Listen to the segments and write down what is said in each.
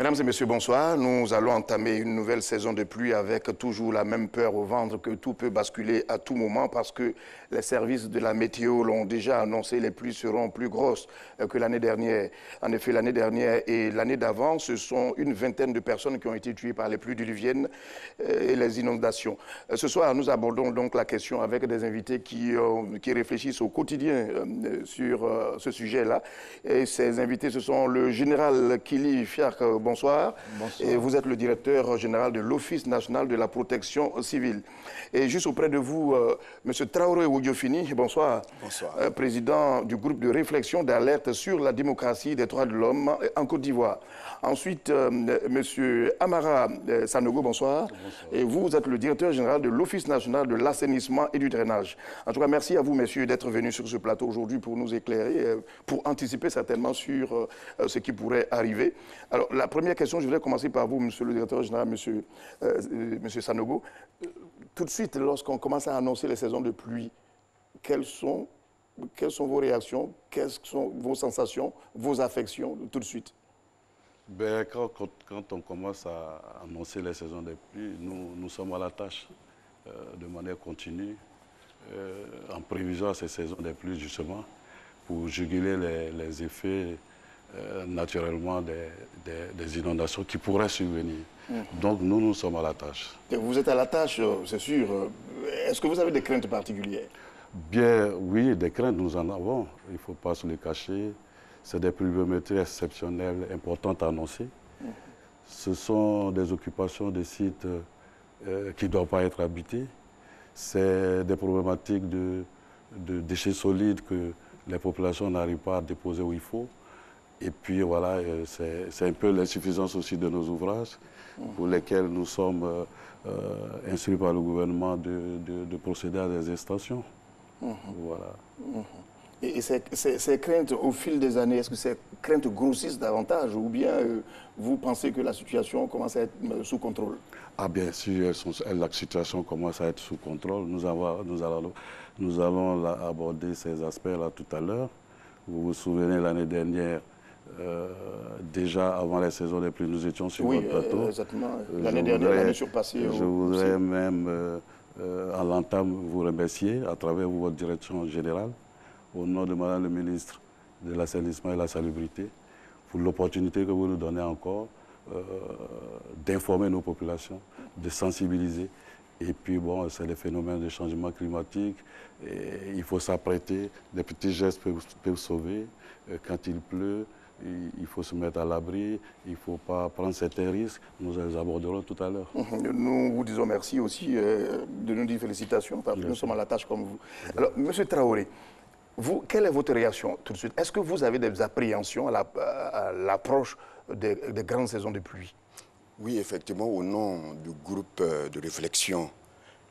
Mesdames et messieurs, bonsoir. Nous allons entamer une nouvelle saison de pluie avec toujours la même peur au ventre que tout peut basculer à tout moment parce que les services de la météo l'ont déjà annoncé, les pluies seront plus grosses que l'année dernière. En effet, l'année dernière et l'année d'avant, ce sont une vingtaine de personnes qui ont été tuées par les pluies diluviennes et les inondations. Ce soir, nous abordons donc la question avec des invités qui réfléchissent au quotidien sur ce sujet-là. Et ces invités, ce sont le général Kili Fiark. Bonsoir. Bonsoir. Et vous êtes le directeur général de l'Office national de la protection civile. Et juste auprès de vous, M. Traoré Wodiofini, bonsoir. Bonsoir. Président du groupe de réflexion d'alerte sur la démocratie et des droits de l'homme en Côte d'Ivoire. Ensuite, M. Amara Sanogo, bonsoir. Bonsoir. Et vous êtes le directeur général de l'Office national de l'assainissement et du drainage. En tout cas, merci à vous, messieurs, d'être venus sur ce plateau aujourd'hui pour nous éclairer, pour anticiper certainement sur ce qui pourrait arriver. Alors, la première question, je voudrais commencer par vous, monsieur le directeur général, monsieur Sanogo. Tout de suite, lorsqu'on commence à annoncer les saisons de pluie, quelles sont vos réactions, quelles sont vos sensations, vos affections, tout de suite? Ben, quand on commence à annoncer les saisons de pluie, nous sommes à la tâche de manière continue, en prévision à ces saisons de pluie, justement, pour juguler les effets naturellement des inondations qui pourraient survenir. Donc nous sommes à la tâche. Et vous êtes à la tâche, c'est sûr. Est-ce que vous avez des craintes particulières? Bien, oui, des craintes nous en avons. Il ne faut pas se les cacher. C'est des pluviométries exceptionnelles importantes à annoncer. Ce sont des occupations de sites qui ne doivent pas être habités. C'est des problématiques de déchets solides que les populations n'arrivent pas à déposer où il faut. Et puis voilà, c'est un peu l'insuffisance aussi de nos ouvrages pour lesquels nous sommes instruits par le gouvernement de procéder à des extensions. Voilà. Et ces craintes, au fil des années, est-ce que ces craintes grossissent davantage ou bien vous pensez que la situation commence à être sous contrôle? Ah bien sûr, la situation commence à être sous contrôle. Nous allons aborder ces aspects-là tout à l'heure. Vous vous souvenez, l'année dernière, déjà avant les saisons des pluies, nous étions sur votre plateau. Oui, exactement. L'année dernière, l'année surpassée. Je voudrais même, en l'entame, vous remercier à travers votre direction générale, au nom de Madame le ministre de l'Assainissement et de la Salubrité, pour l'opportunité que vous nous donnez encore d'informer nos populations, de sensibiliser. Et puis, bon, c'est les phénomènes de changement climatique. Et il faut s'apprêter. Des petits gestes peuvent sauver. Quand il pleut, il faut se mettre à l'abri. Il ne faut pas prendre certains risques. Nous les aborderons tout à l'heure. Nous vous disons merci aussi de nous dire félicitations parce que nous sommes à la tâche comme vous. Alors, M. Traoré, vous, quelle est votre réaction tout de suite? Est-ce que vous avez des appréhensions à l'approche des grandes saisons de pluie? Oui, effectivement, au nom du groupe de réflexion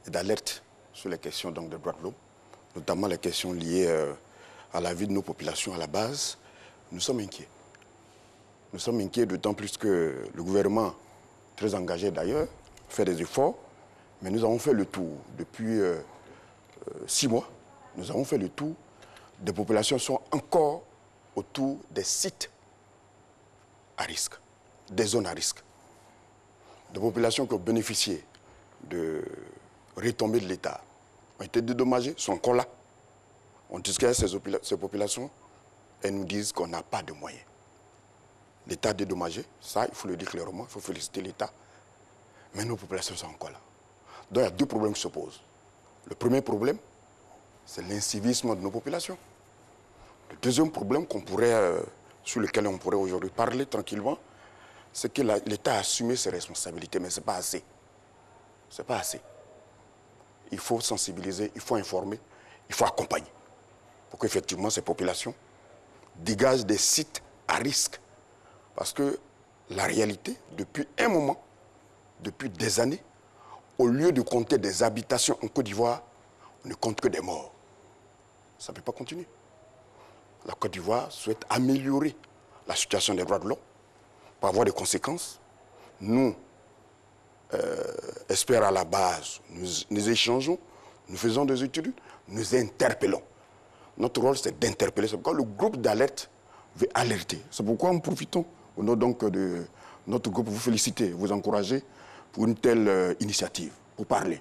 et d'alerte sur les questions donc, de droits de l'homme, notamment les questions liées à la vie de nos populations à la base, nous sommes inquiets. Nous sommes inquiets d'autant plus que le gouvernement, très engagé d'ailleurs, fait des efforts, mais nous avons fait le tour depuis 6 mois. Nous avons fait le tour. Des populations sont encore autour des sites à risque, des zones à risque. Des populations qui ont bénéficié de retombées de l'État ont été dédommagées, sont encore là. On discute ces populations et nous disent qu'on n'a pas de moyens. L'État dédommagé, ça, il faut le dire clairement, il faut féliciter l'État. Mais nos populations sont encore là. Donc il y a 2 problèmes qui se posent. Le premier problème, c'est l'incivisme de nos populations. Le deuxième problème sur lequel on pourrait aujourd'hui parler tranquillement, c'est que l'État a assumé ses responsabilités, mais ce n'est pas assez. Ce n'est pas assez. Il faut sensibiliser, il faut informer, il faut accompagner pour qu'effectivement ces populations dégagent des sites à risque. Parce que la réalité, depuis un moment, depuis des années, au lieu de compter des habitations en Côte d'Ivoire, on ne compte que des morts. Ça ne peut pas continuer. La Côte d'Ivoire souhaite améliorer la situation des droits de l'homme pour avoir des conséquences. Nous, experts à la base, nous échangeons, nous faisons des études, nous interpellons. Notre rôle, c'est d'interpeller. C'est pourquoi le groupe d'alerte veut alerter. C'est pourquoi nous profitons, au nom donc de notre groupe vous féliciter, vous encourager pour une telle initiative, pour parler.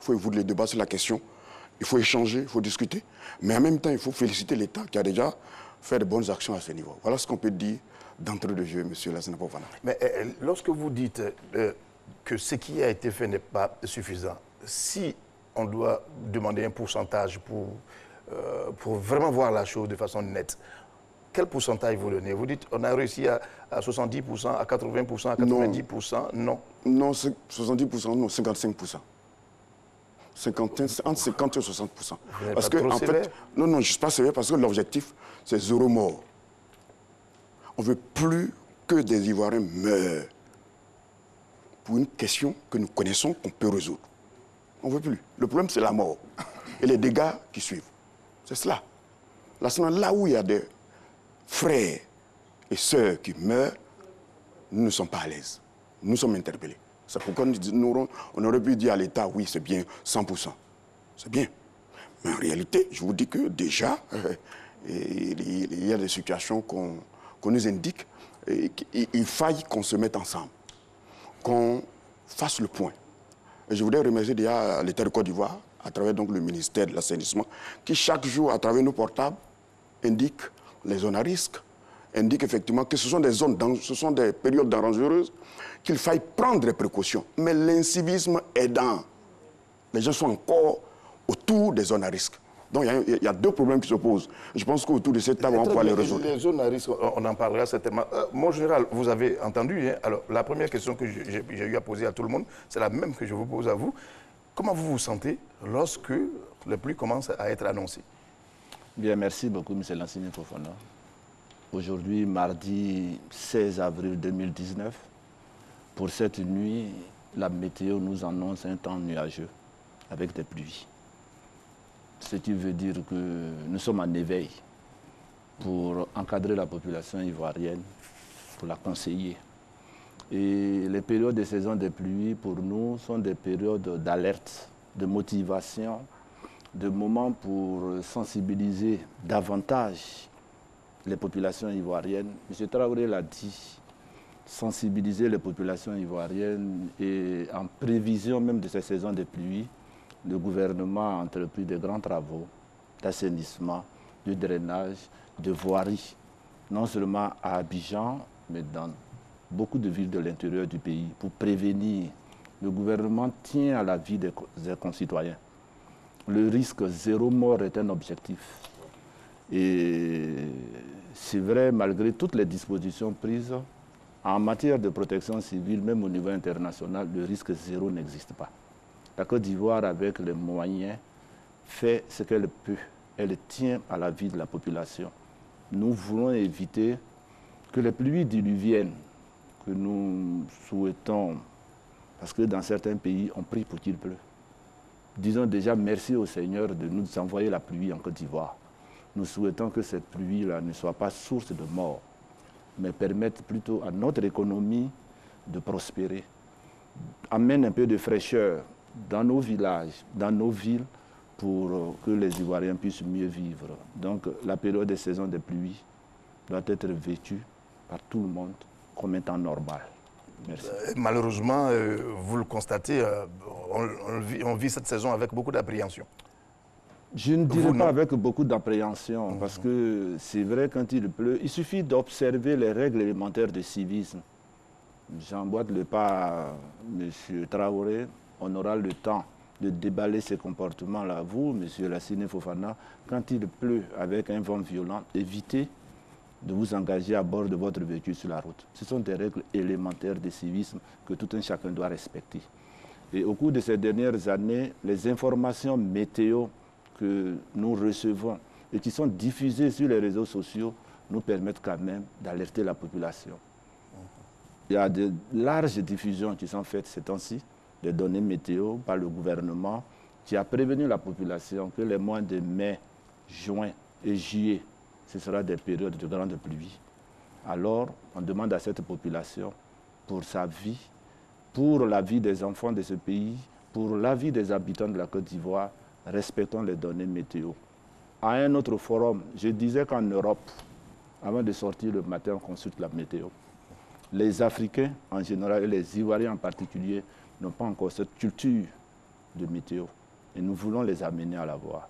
Il faut ouvrir le débat sur la question, il faut échanger, il faut discuter, mais en même temps, il faut féliciter l'État qui a déjà fait de bonnes actions à ce niveau. Voilà ce qu'on peut dire d'entrée de jeu, M. Lassana Fofana. Mais lorsque vous dites que ce qui a été fait n'est pas suffisant, si on doit demander un pourcentage pour vraiment voir la chose de façon nette, quel pourcentage vous donnez? Vous dites on a réussi à 70%, à 80%, à 90%? Non. Non, 70%, non, 55%. Entre 50 et 60%. Parce que, en fait, non, je ne suis pas sévère parce que l'objectif, c'est zéro mort. On ne veut plus que des Ivoiriens meurent pour une question que nous connaissons, qu'on peut résoudre. On ne veut plus. Le problème, c'est la mort et les dégâts qui suivent. C'est cela. Là où il y a des frères et sœurs qui meurent, nous ne sommes pas à l'aise. Nous sommes interpellés. C'est pourquoi on aurait pu dire à l'État, oui, c'est bien, 100%. C'est bien. Mais en réalité, je vous dis que déjà, il y a des situations qu'on nous indique. Il faille qu'on se mette ensemble, qu'on fasse le point. Et je voudrais remercier déjà l'État de Côte d'Ivoire, à travers donc le ministère de l'Assainissement, qui chaque jour, à travers nos portables, indique les zones à risque, indique effectivement que ce sont des zones, ce sont des périodes dangereuses, qu'il faille prendre des précautions. Mais l'incivisme aidant, les gens sont encore autour des zones à risque. Donc il y a deux problèmes qui se posent. Je pense qu'autour de cette table, on pourra les résoudre. Les zones à risque, on en parlera certainement. Mon général, vous avez entendu, hein? Alors la première question que j'ai eu à poser à tout le monde, c'est la même que je vous pose à vous. Comment vous vous sentez lorsque le pluie commence à être annoncé? Bien, merci beaucoup, M. Lassana Fofana. Aujourd'hui, mardi 16 avril 2019, pour cette nuit, la météo nous annonce un temps nuageux avec des pluies. Ce qui veut dire que nous sommes en éveil pour encadrer la population ivoirienne, pour la conseiller. Et les périodes de saison des pluies, pour nous, sont des périodes d'alerte, de motivation, de moments pour sensibiliser davantage les populations ivoiriennes. M. Traoré l'a dit, sensibiliser les populations ivoiriennes et en prévision même de ces saisons de pluie, le gouvernement a entrepris de grands travaux d'assainissement, de drainage, de voirie, non seulement à Abidjan, mais dans beaucoup de villes de l'intérieur du pays, pour prévenir. Le gouvernement tient à la vie des concitoyens. Le risque zéro mort est un objectif. Et c'est vrai, malgré toutes les dispositions prises, en matière de protection civile, même au niveau international, le risque zéro n'existe pas. La Côte d'Ivoire, avec les moyens, fait ce qu'elle peut. Elle tient à la vie de la population. Nous voulons éviter que les pluies diluviennes que nous souhaitons, parce que dans certains pays, on prie pour qu'il pleuve. Disons déjà merci au Seigneur de nous envoyer la pluie en Côte d'Ivoire. Nous souhaitons que cette pluie-là ne soit pas source de mort, mais permette plutôt à notre économie de prospérer. Amène un peu de fraîcheur dans nos villages, dans nos villes, pour que les Ivoiriens puissent mieux vivre. Donc la période de saison des pluies doit être vécue par tout le monde comme étant normal. Merci. Malheureusement, vous le constatez, on vit cette saison avec beaucoup d'appréhension. Je ne dirais pas avec beaucoup d'appréhension, parce que c'est vrai, quand il pleut, il suffit d'observer les règles élémentaires de civisme. J'emboîte le pas à M. Traoré, on aura le temps de déballer ces comportements-là. Vous, M. Lassana Fofana, quand il pleut avec un vent violent, évitez de vous engager à bord de votre véhicule sur la route. Ce sont des règles élémentaires de civisme que tout un chacun doit respecter. Et au cours de ces dernières années, les informations météo que nous recevons et qui sont diffusées sur les réseaux sociaux nous permettent quand même d'alerter la population. Il y a de larges diffusions qui sont faites ces temps-ci, des données météo par le gouvernement, qui a prévenu la population que les mois de mai, juin et juillet, ce sera des périodes de grande pluie. Alors, on demande à cette population, pour sa vie, pour la vie des enfants de ce pays, pour la vie des habitants de la Côte d'Ivoire, respectons les données météo. À un autre forum, je disais qu'en Europe, avant de sortir le matin, on consulte la météo. les Africains en général et les Ivoiriens en particulier n'ont pas encore cette culture de météo. Et nous voulons les amener à la voir.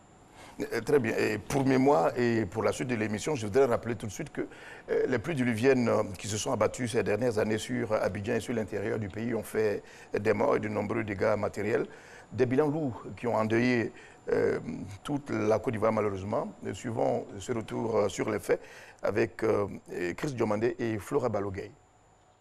Très bien. Et pour mémoire et pour la suite de l'émission, je voudrais rappeler tout de suite que les pluies diluviennes qui se sont abattues ces dernières années sur Abidjan et sur l'intérieur du pays ont fait des morts et de nombreux dégâts matériels. Des bilans lourds qui ont endeuillé toute la Côte d'Ivoire malheureusement. Suivons ce retour sur les faits avec Chris Diomandé et Flora Balogueil.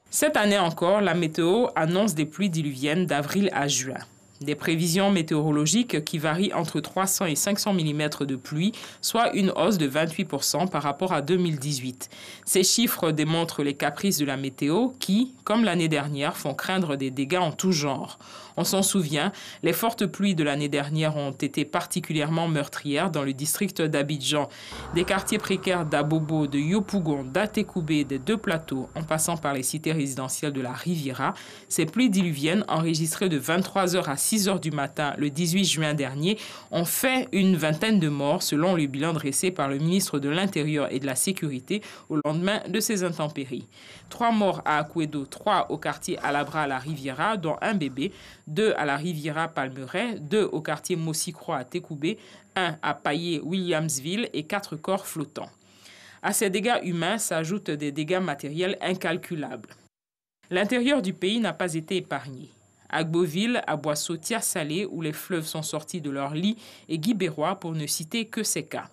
Cette année encore, la météo annonce des pluies diluviennes d'avril à juin. Des prévisions météorologiques qui varient entre 300 et 500 mm de pluie, soit une hausse de 28% par rapport à 2018. Ces chiffres démontrent les caprices de la météo qui, comme l'année dernière, font craindre des dégâts en tout genre. On s'en souvient, les fortes pluies de l'année dernière ont été particulièrement meurtrières dans le district d'Abidjan. Des quartiers précaires d'Abobo, de Yopougon, d'Atekoubé, des Deux Plateaux, en passant par les cités résidentielles de la Riviera, ces pluies diluviennes enregistrées de 23h à 6h du matin le 18 juin dernier ont fait une vingtaine de morts selon le bilan dressé par le ministre de l'Intérieur et de la Sécurité au lendemain de ces intempéries. 3 morts à Akouedo, 3 au quartier Alabra à la Riviera, dont un bébé, 2 à la Riviera Palmeraie, 2 au quartier Mossi-Croix à Tekoubé, 1 à Paillé-Williamsville et 4 corps flottants. À ces dégâts humains s'ajoutent des dégâts matériels incalculables. L'intérieur du pays n'a pas été épargné. Agboville, Aboisseau, Tia-Salé, où les fleuves sont sortis de leur lit, et Guibérois, pour ne citer que ces cas.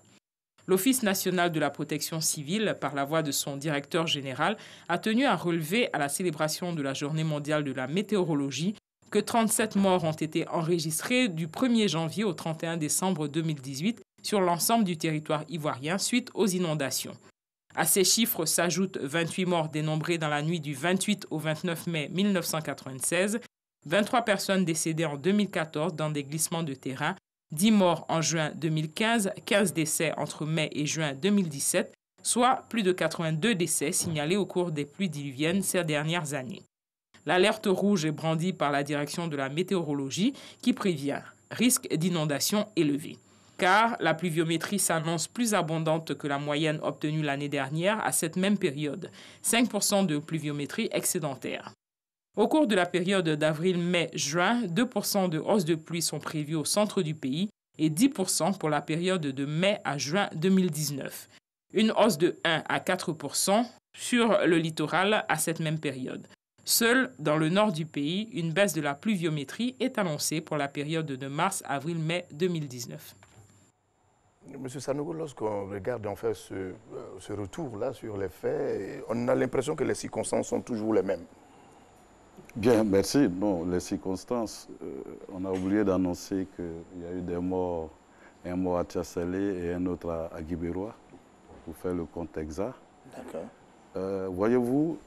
L'Office national de la protection civile, par la voix de son directeur général, a tenu à relever à la célébration de la Journée mondiale de la météorologie que 37 morts ont été enregistrés du 1er janvier au 31 décembre 2018 sur l'ensemble du territoire ivoirien suite aux inondations. À ces chiffres s'ajoutent 28 morts dénombrés dans la nuit du 28 au 29 mai 1996, 23 personnes décédées en 2014 dans des glissements de terrain, 10 morts en juin 2015, 15 décès entre mai et juin 2017, soit plus de 82 décès signalés au cours des pluies diluviennes ces dernières années. L'alerte rouge est brandie par la direction de la météorologie qui prévient risque d'inondation élevé. Car la pluviométrie s'annonce plus abondante que la moyenne obtenue l'année dernière à cette même période, 5% de pluviométrie excédentaire. Au cours de la période d'avril, mai, juin, 2% de hausse de pluie sont prévus au centre du pays et 10% pour la période de mai à juin 2019. Une hausse de 1 à 4% sur le littoral à cette même période. Seul dans le nord du pays, une baisse de la pluviométrie est annoncée pour la période de mars, avril, mai 2019. Monsieur Sanogo, lorsqu'on regarde en fait ce retour-là sur les faits, on a l'impression que les circonstances sont toujours les mêmes. Bien, merci. Bon, les circonstances, on a oublié d'annoncer qu'il y a eu des morts, un mort à Tia-Salé et un autre à Guibérois, pour faire le compte exact. D'accord. Voyez-vous,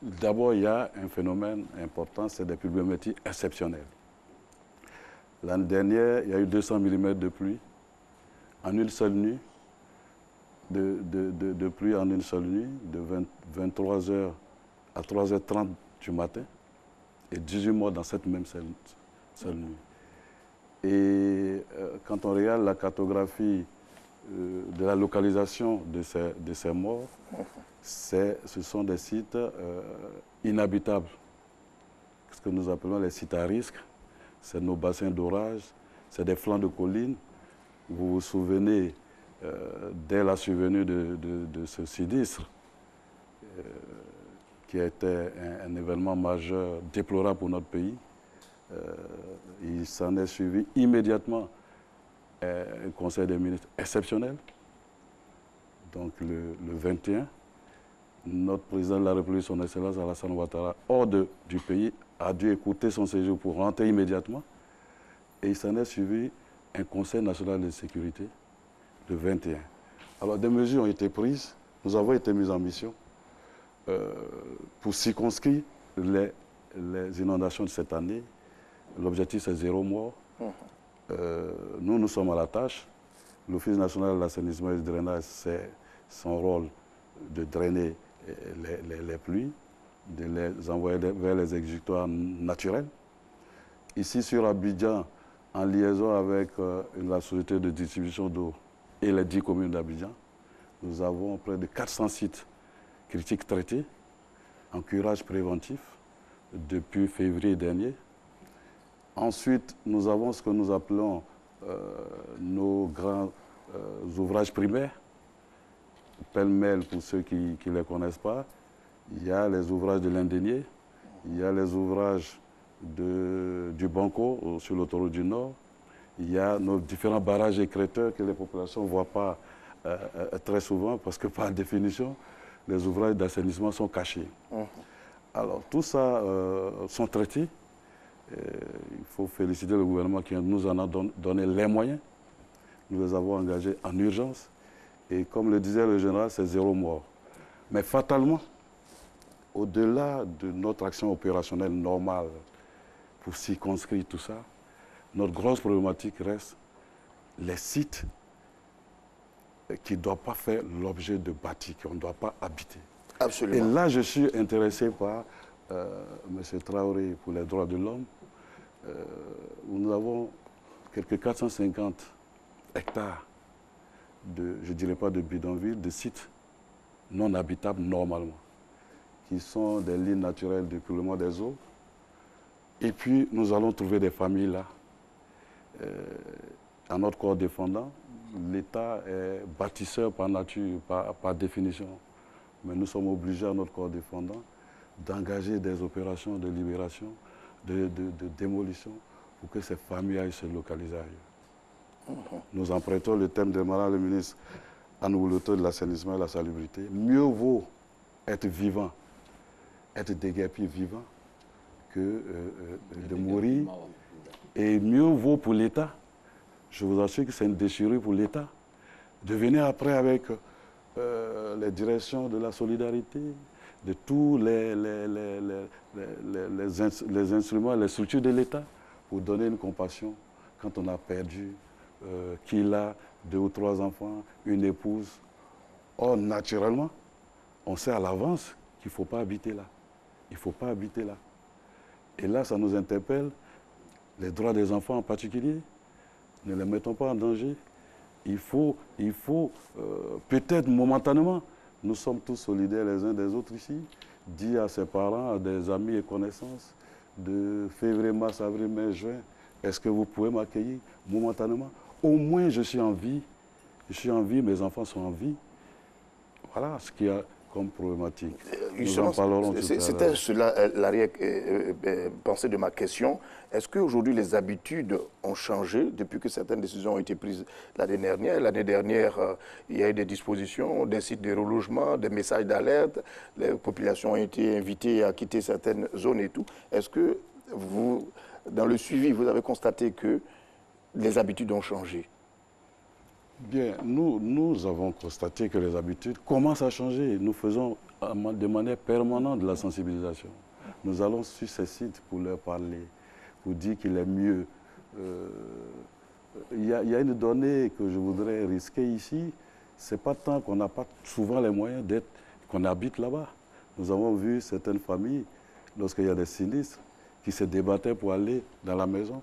d'abord, il y a un phénomène important, c'est des pluviométries exceptionnelles. L'année dernière, il y a eu 200 mm de pluie en une seule nuit, de pluie en une seule nuit, de 23h à 3h30 du matin, et 18 morts dans cette même seule nuit. Et quand on regarde la cartographie de la localisation de ces morts, ce sont des sites inhabitables, ce que nous appelons les sites à risque. C'est nos bassins d'orage, c'est des flancs de collines. Vous vous souvenez, dès la survenue de ce sinistre, qui a été un événement majeur, déplorable pour notre pays, il s'en est suivi immédiatement un conseil des ministres exceptionnel. Donc le 21, notre président de la République, son Excellence Alassane Ouattara, hors du pays, a dû écouter son séjour pour rentrer immédiatement. Et il s'en est suivi un conseil national de sécurité le 21. Alors des mesures ont été prises, nous avons été mis en mission pour circonscrire les inondations de cette année. L'objectif, c'est 0 mort. Nous sommes à la tâche. L'Office national de l'assainissement et du drainage, c'est son rôle de drainer les pluies, de les envoyer vers les exutoires naturels. Ici, sur Abidjan, en liaison avec la société de distribution d'eau et les 10 communes d'Abidjan, nous avons près de 400 sites critiques traités en curage préventif depuis février dernier. Ensuite, nous avons ce que nous appelons nos grands ouvrages primaires, pêle-mêle pour ceux qui ne les connaissent pas. Il y a les ouvrages de l'Indénié, il y a les ouvrages du Banco sur l'autoroute du Nord, il y a nos différents barrages écrêteurs que les populations ne voient pas très souvent parce que par définition, les ouvrages d'assainissement sont cachés. Alors tout ça sont traités. Il faut féliciter le gouvernement qui nous en a donné les moyens. Nous les avons engagés en urgence. Et comme le disait le général, c'est 0 mort. Mais fatalement, au-delà de notre action opérationnelle normale pour circonscrire tout ça, notre grosse problématique reste les sites qui ne doivent pas faire l'objet de bâtis, qu'on ne doit pas habiter. Absolument. Et là, je suis intéressé par M. Traoré pour les droits de l'homme. Nous avons quelques 450 hectares je ne dirais pas de bidonville, de sites non habitables normalement, qui sont des lignes naturelles d'écoulement des eaux. Et puis, nous allons trouver des familles là. À notre corps défendant, l'État est bâtisseur par nature, par définition. Mais nous sommes obligés à notre corps défendant d'engager des opérations de libération, de démolition, pour que ces familles aillent se localiser ailleurs. Nous empruntons le thème de Madame le ministre à nous, l'auteur de l'assainissement et la salubrité. Mieux vaut être vivant, être déguerpi vivant, que de mourir. Et mieux vaut pour l'État, je vous assure que c'est une déchirure pour l'État, de venir après avec les directions de la solidarité, de tous les instruments, les structures de l'État, pour donner une compassion quand on a perdu qu'il a 2 ou 3 enfants, une épouse. Or, naturellement, on sait à l'avance qu'il ne faut pas habiter là. Il ne faut pas habiter là. Et là, ça nous interpelle, les droits des enfants en particulier. Ne les mettons pas en danger. Il faut peut-être momentanément, nous sommes tous solidaires les uns des autres ici, dire à ses parents, à des amis et connaissances, de février, mars, avril, mai, juin, est-ce que vous pouvez m'accueillir momentanément? Au moins, je suis en vie, mes enfants sont en vie. Voilà ce qu'il y a comme problématique. Nous en parlerons tout à l'heure. C'était cela l'arrière-pensée de ma question. Est-ce qu'aujourd'hui, les habitudes ont changé depuis que certaines décisions ont été prises l'année dernière? L'année dernière, il y a eu des dispositions, des sites de relogement, des messages d'alerte. Les populations ont été invitées à quitter certaines zones et tout. Est-ce que vous, dans le suivi, vous avez constaté que les habitudes ont changé? Bien, nous avons constaté que les habitudes commencent à changer. Nous faisons de manière permanente de la sensibilisation. Nous allons sur ces sites pour leur parler, pour dire qu'il est mieux. Il y a une donnée que je voudrais risquer ici. Ce n'est pas tant qu'on n'a pas souvent les moyens qu'on habite là-bas. Nous avons vu certaines familles, lorsqu'il y a des sinistres, qui se débattaient pour aller dans la maison.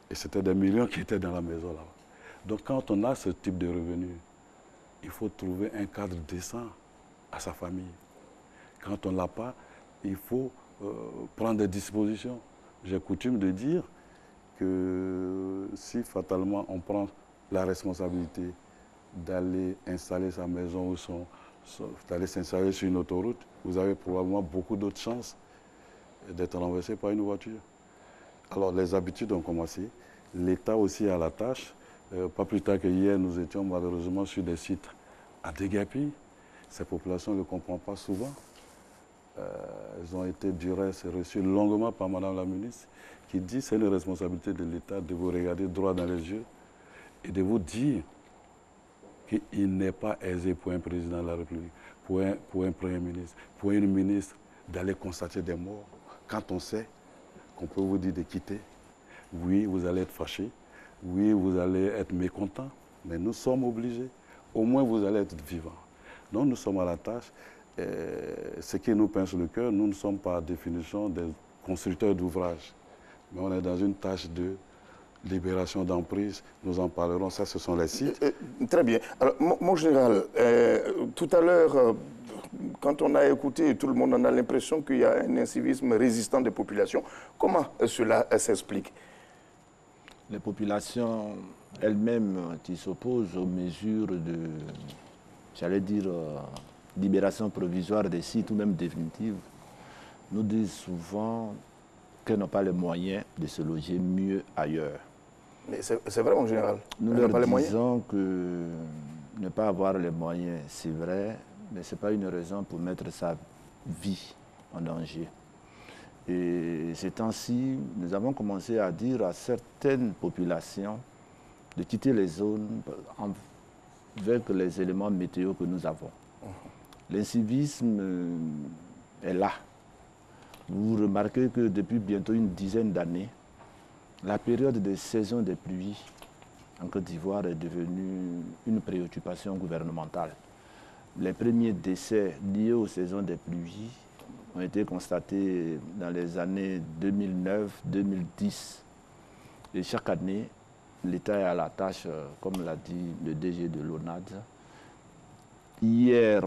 Et c'était des millions qui étaient dans la maison là-bas. Donc quand on a ce type de revenus, il faut trouver un cadre décent à sa famille. Quand on ne l'a pas, il faut prendre des dispositions. J'ai coutume de dire que si fatalement on prend la responsabilité d'aller installer sa maison ou d'aller s'installer sur une autoroute, vous avez probablement beaucoup d'autres chances d'être renversé par une voiture. Alors les habitudes ont commencé. L'État aussi a la tâche. Pas plus tard que hier, nous étions malheureusement sur des sites à déguerpir. Ces populations ne le comprennent pas souvent. Elles ont été du reste reçues longuement par Madame la ministre, qui dit que c'est une responsabilité de l'État de vous regarder droit dans les yeux et de vous dire qu'il n'est pas aisé pour un président de la République, pour un Premier ministre, pour une ministre d'aller constater des morts. Quand on sait qu'on peut vous dire de quitter, oui, vous allez être fâché, oui, vous allez être mécontent, mais nous sommes obligés. Au moins, vous allez être vivant. Donc, nous sommes à la tâche. Ce qui nous pince le cœur, nous ne sommes par définition des constructeurs d'ouvrages. Mais on est dans une tâche de libération d'emprise. Nous en parlerons. Ça, ce sont les sites. Très bien. Alors, mon général, tout à l'heure, quand on a écouté, tout le monde en a l'impression qu'il y a un incivisme résistant des populations. Comment cela s'explique? Les populations elles-mêmes qui s'opposent aux mesures de, j'allais dire, libération provisoire des sites ou même définitive, nous disent souvent qu'elles n'ont pas les moyens de se loger mieux ailleurs. Mais c'est vrai en général. Nous leur disons que ne pas avoir les moyens, c'est vrai, mais ce n'est pas une raison pour mettre sa vie en danger. Et ces temps-ci, nous avons commencé à dire à certaines populations de quitter les zones avec les éléments météo que nous avons. L'incivisme est là. Vous remarquez que depuis bientôt une dizaine d'années, la période de saison des pluies en Côte d'Ivoire est devenue une préoccupation gouvernementale. Les premiers décès liés aux saisons des pluies ont été constatés dans les années 2009-2010. Et chaque année, l'État est à la tâche, comme l'a dit le DG de l'ONAD. Hier,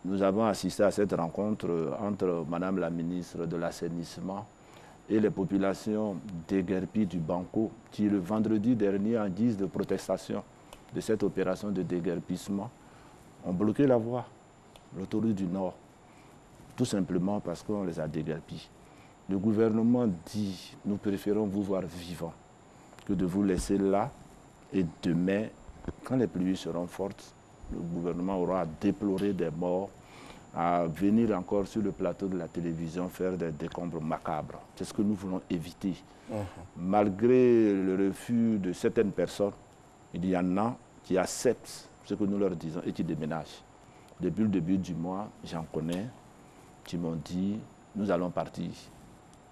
nous avons assisté à cette rencontre entre Madame la ministre de l'Assainissement et les populations déguerpies du Banco, qui le vendredi dernier, en guise de protestation de cette opération de déguerpissement, ont bloqué la voie, l'autoroute du Nord, tout simplement parce qu'on les a déguerpis. Le gouvernement dit, nous préférons vous voir vivants que de vous laisser là, et demain, quand les pluies seront fortes, le gouvernement aura à déplorer des morts, à venir encore sur le plateau de la télévision faire des décombres macabres. C'est ce que nous voulons éviter. Malgré le refus de certaines personnes, il y en a qui acceptent ce que nous leur disons et qui déménagent. Depuis le début du mois, j'en connais, qui m'ont dit, nous allons partir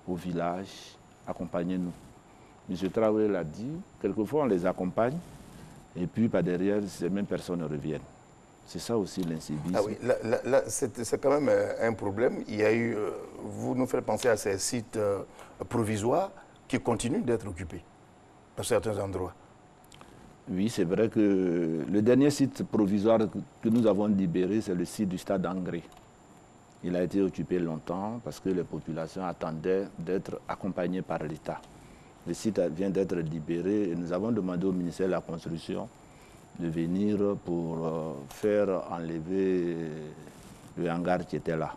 au village, accompagnez-nous. M. Traoré l'a dit, quelquefois on les accompagne, et puis par derrière, ces mêmes personnes reviennent. C'est ça aussi l'incivisme. Ah oui, là c'est quand même un problème. Il y a eu, vous nous faites penser à ces sites provisoires qui continuent d'être occupés à certains endroits. Oui, c'est vrai que le dernier site provisoire que nous avons libéré, c'est le site du stade Angré. Il a été occupé longtemps parce que les populations attendaient d'être accompagnées par l'État. Le site vient d'être libéré et nous avons demandé au ministère de la Construction de venir pour faire enlever le hangar qui était là.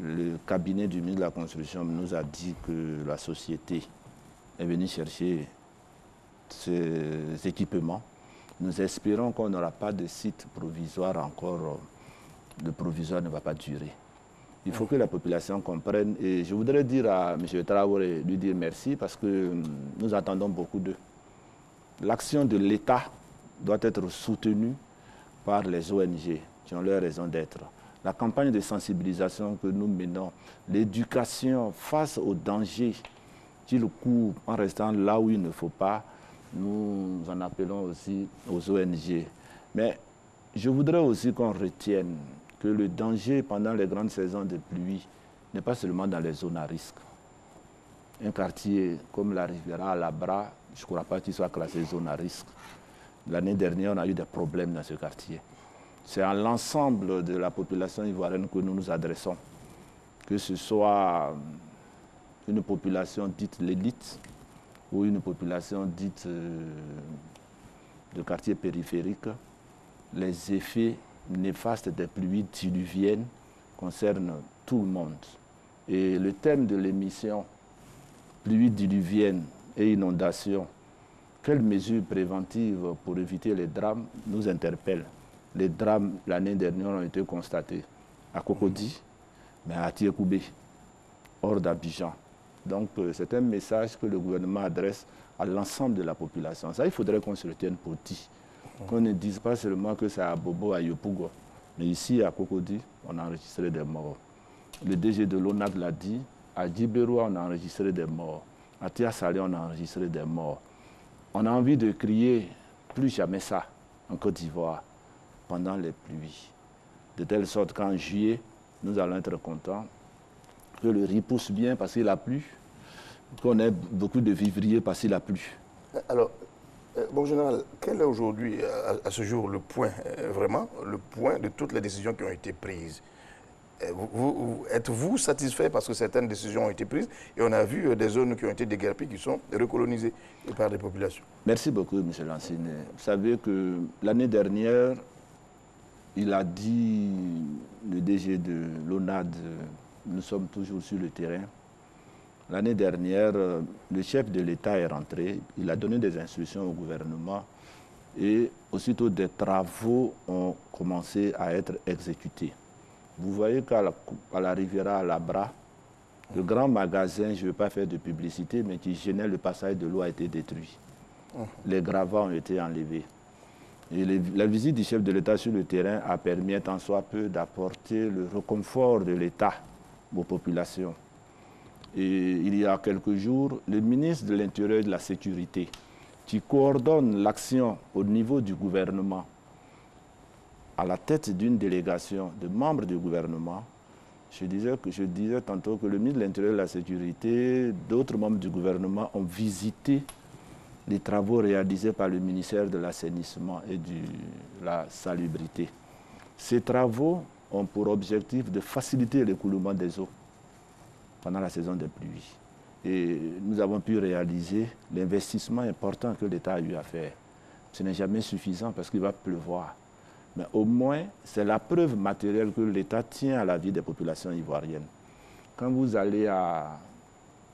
Le cabinet du ministre de la Construction nous a dit que la société est venue chercher ces équipements. Nous espérons qu'on n'aura pas de site provisoire encore. Le provisoire ne va pas durer. Il faut que la population comprenne. Et je voudrais dire à M. Traoré, lui dire merci parce que nous attendons beaucoup d'eux. L'action de l'État doit être soutenue par les ONG qui ont leur raison d'être. La campagne de sensibilisation que nous menons, l'éducation face aux dangers qui le courent en restant là où il ne faut pas, nous en appelons aussi aux ONG. Mais je voudrais aussi qu'on retienne que le danger pendant les grandes saisons de pluie n'est pas seulement dans les zones à risque. Un quartier comme la Riviera à Labra, je ne crois pas qu'il soit classé zone à risque. L'année dernière, on a eu des problèmes dans ce quartier. C'est à l'ensemble de la population ivoirienne que nous nous adressons, que ce soit une population dite l'élite ou une population dite de quartier périphérique. Les effets néfastes des pluies diluviennes concernent tout le monde. Et le thème de l'émission, pluies diluviennes et inondations, quelles mesures préventives pour éviter les drames nous interpellent. Les drames l'année dernière ont été constatés à Cocody, mais à Tiekoubé, hors d'Abidjan. Donc c'est un message que le gouvernement adresse à l'ensemble de la population. Ça, il faudrait qu'on se le tienne pour dit. Qu'on ne dise pas seulement que c'est à Bobo, à Yopougo. Mais ici, à Cocody, on a enregistré des morts. Le DG de l'ONAD l'a dit, à Djibéroua, on a enregistré des morts. À Tia Salé, on a enregistré des morts. On a envie de crier plus jamais ça en Côte d'Ivoire pendant les pluies. De telle sorte qu'en juillet, nous allons être contents que le riz pousse bien parce qu'il a plu, qu'on ait beaucoup de vivriers parce qu'il a plu. Alors, Bon, général, quel est aujourd'hui, à ce jour, le point, vraiment, le point de toutes les décisions qui ont été prises? Êtes-vous satisfait parce que certaines décisions ont été prises et on a vu des zones qui ont été déguerpies, qui sont recolonisées par des populations? Merci beaucoup, M. Lansine. Vous savez que l'année dernière, il a dit, le DG de l'ONAD, nous sommes toujours sur le terrain. L'année dernière, le chef de l'État est rentré, il a donné des instructions au gouvernement et aussitôt des travaux ont commencé à être exécutés. Vous voyez qu'à la Riviera Labra, le grand magasin, je ne veux pas faire de publicité, mais qui gênait le passage de l'eau a été détruit. Les gravats ont été enlevés. Et la visite du chef de l'État sur le terrain a permis, tant soit peu, d'apporter le réconfort de l'État aux populations. Et il y a quelques jours, le ministre de l'Intérieur et de la Sécurité, qui coordonne l'action au niveau du gouvernement, à la tête d'une délégation de membres du gouvernement, je disais tantôt que le ministre de l'Intérieur et de la Sécurité, d'autres membres du gouvernement ont visité les travaux réalisés par le ministère de l'Assainissement et de la Salubrité. Ces travaux ont pour objectif de faciliter l'écoulement des eaux pendant la saison des pluies. Et nous avons pu réaliser l'investissement important que l'État a eu à faire. Ce n'est jamais suffisant parce qu'il va pleuvoir. Mais au moins, c'est la preuve matérielle que l'État tient à la vie des populations ivoiriennes. Quand vous allez à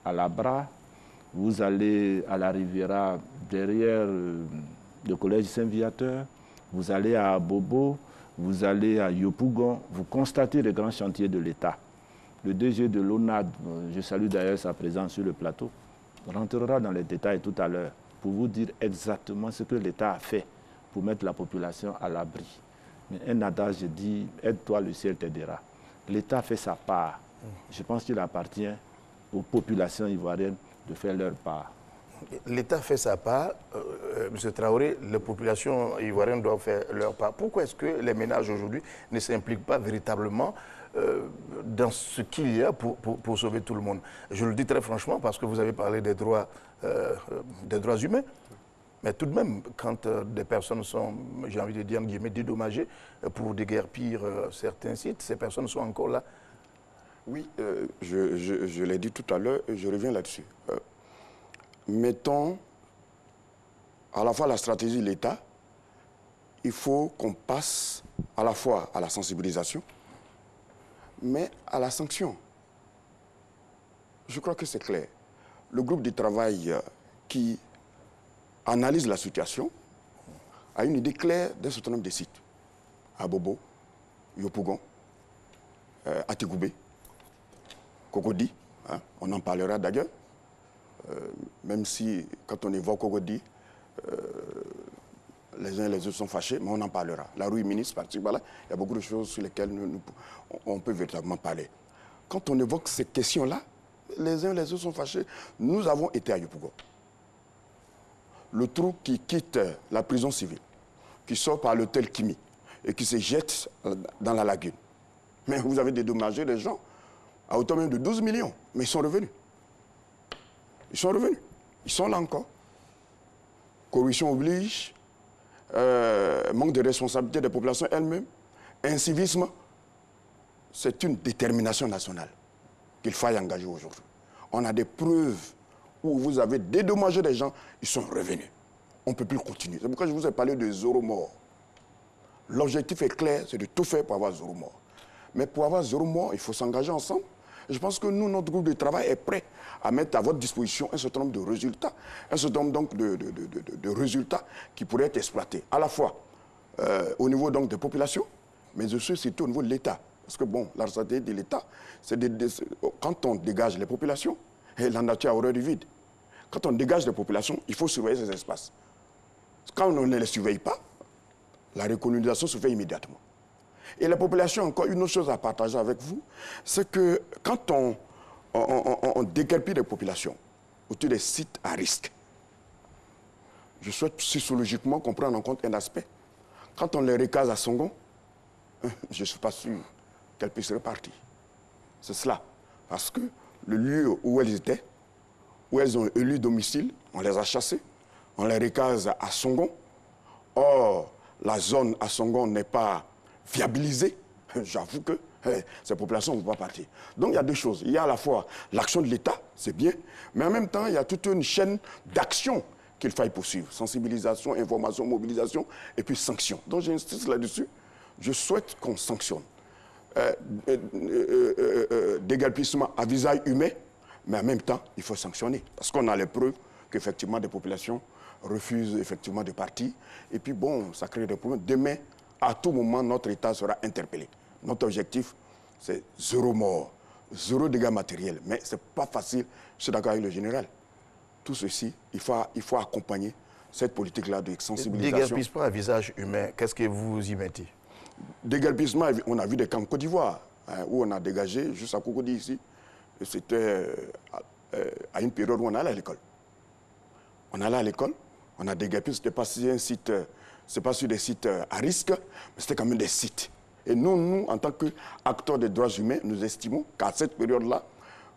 Labra, vous allez à la Riviera derrière le collège Saint-Viateur, vous allez à Bobo, vous allez à Yopougon, vous constatez les grands chantiers de l'État. Le DG de l'ONAD, je salue d'ailleurs sa présence sur le plateau, rentrera dans les détails tout à l'heure pour vous dire exactement ce que l'État a fait pour mettre la population à l'abri. Mais un adage dit, aide-toi, le ciel t'aidera. L'État fait sa part. Je pense qu'il appartient aux populations ivoiriennes de faire leur part. L'État fait sa part, M. Traoré, les populations ivoiriennes doivent faire leur part. Pourquoi est-ce que les ménages aujourd'hui ne s'impliquent pas véritablement dans ce qu'il y a pour sauver tout le monde? Je le dis très franchement parce que vous avez parlé des droits humains. Mais tout de même, quand des personnes sont, j'ai envie de dire, dédommagées pour déguerpir certains sites, ces personnes sont encore là. Oui, je l'ai dit tout à l'heure et je reviens là-dessus. Mettons à la fois la stratégie de l'État, il faut qu'on passe à la fois à la sensibilisation, mais à la sanction. Je crois que c'est clair. Le groupe de travail qui analyse la situation a une idée claire d'un certain nombre de sites. À Bobo, Yopougon, à Tegoubé, Cocody, hein, on en parlera d'ailleurs. Même si, quand on évoque Cocody, les uns et les autres sont fâchés, mais on en parlera. La rue ministre, par-ci, par-là, il y a beaucoup de choses sur lesquelles on peut véritablement parler. Quand on évoque ces questions-là, les uns et les autres sont fâchés. Nous avons été à Yopougon. Le trou qui quitte la prison civile, qui sort par l'hôtel Kimi et qui se jette dans la lagune. Mais vous avez dédommagé les gens à hauteur même de 12 millions. Mais ils sont revenus. Ils sont revenus. Ils sont là encore. Corruption oblige, manque de responsabilité des populations elles-mêmes, incivisme. C'est une détermination nationale qu'il faille engager aujourd'hui. On a des preuves où vous avez dédommagé des gens, ils sont revenus. On ne peut plus continuer. C'est pourquoi je vous ai parlé de zéro mort. L'objectif est clair, c'est de tout faire pour avoir zéro mort. Mais pour avoir zéro mort, il faut s'engager ensemble. Et je pense que nous, notre groupe de travail est prêt à mettre à votre disposition un certain nombre de résultats, un certain nombre donc de résultats qui pourraient être exploités, à la fois au niveau donc des populations, mais aussi surtout au niveau de l'État. Parce que bon, la stratégie de l'État, c'est quand on dégage les populations, et la nature a horreur du vide. Quand on dégage les populations, il faut surveiller ces espaces. Quand on ne les surveille pas, la recolonisation se fait immédiatement. Et la population, encore une autre chose à partager avec vous, c'est que quand on déguerpit les populations autour des sites à risque, je souhaite sociologiquement qu'on prenne en compte un aspect. Quand on les recase à Songon, je ne suis pas sûr qu'elles puissent repartir. C'est cela. Parce que le lieu où elles étaient, où elles ont élu domicile, on les a chassées. on les recase à Songon. Or, la zone à Songon n'est pas viabilisée. J'avoue que ces populations ne vont pas partir. Donc il y a deux choses. Il y a à la fois l'action de l'État, c'est bien, mais en même temps, il y a toute une chaîne d'action qu'il faille poursuivre. Sensibilisation, information, mobilisation et puis sanction. Donc j'insiste là-dessus. Je souhaite qu'on sanctionne. Déguerpissement à visage humain, mais en même temps, il faut sanctionner. Parce qu'on a les preuves qu'effectivement des populations refusent effectivement de partir. Et puis bon, ça crée des problèmes. Demain, à tout moment, notre État sera interpellé. Notre objectif, c'est 0 mort, 0 dégâts matériels. Mais ce n'est pas facile, je suis d'accord avec le général. Tout ceci, il faut accompagner cette politique-là de sensibilisation. Déguerpissement à visage humain, qu'est-ce que vous y mettez? Déguerpissement, on a vu des camps en Côte d'Ivoire, où on a dégagé, juste à Cocody ici. C'était à une période où on allait à l'école. On allait à l'école, on a déguerpi, ce n'était pas sur un site, c'est pas sur des sites à risque, mais c'était quand même des sites. Et nous, en tant qu'acteurs des droits humains, nous estimons qu'à cette période-là,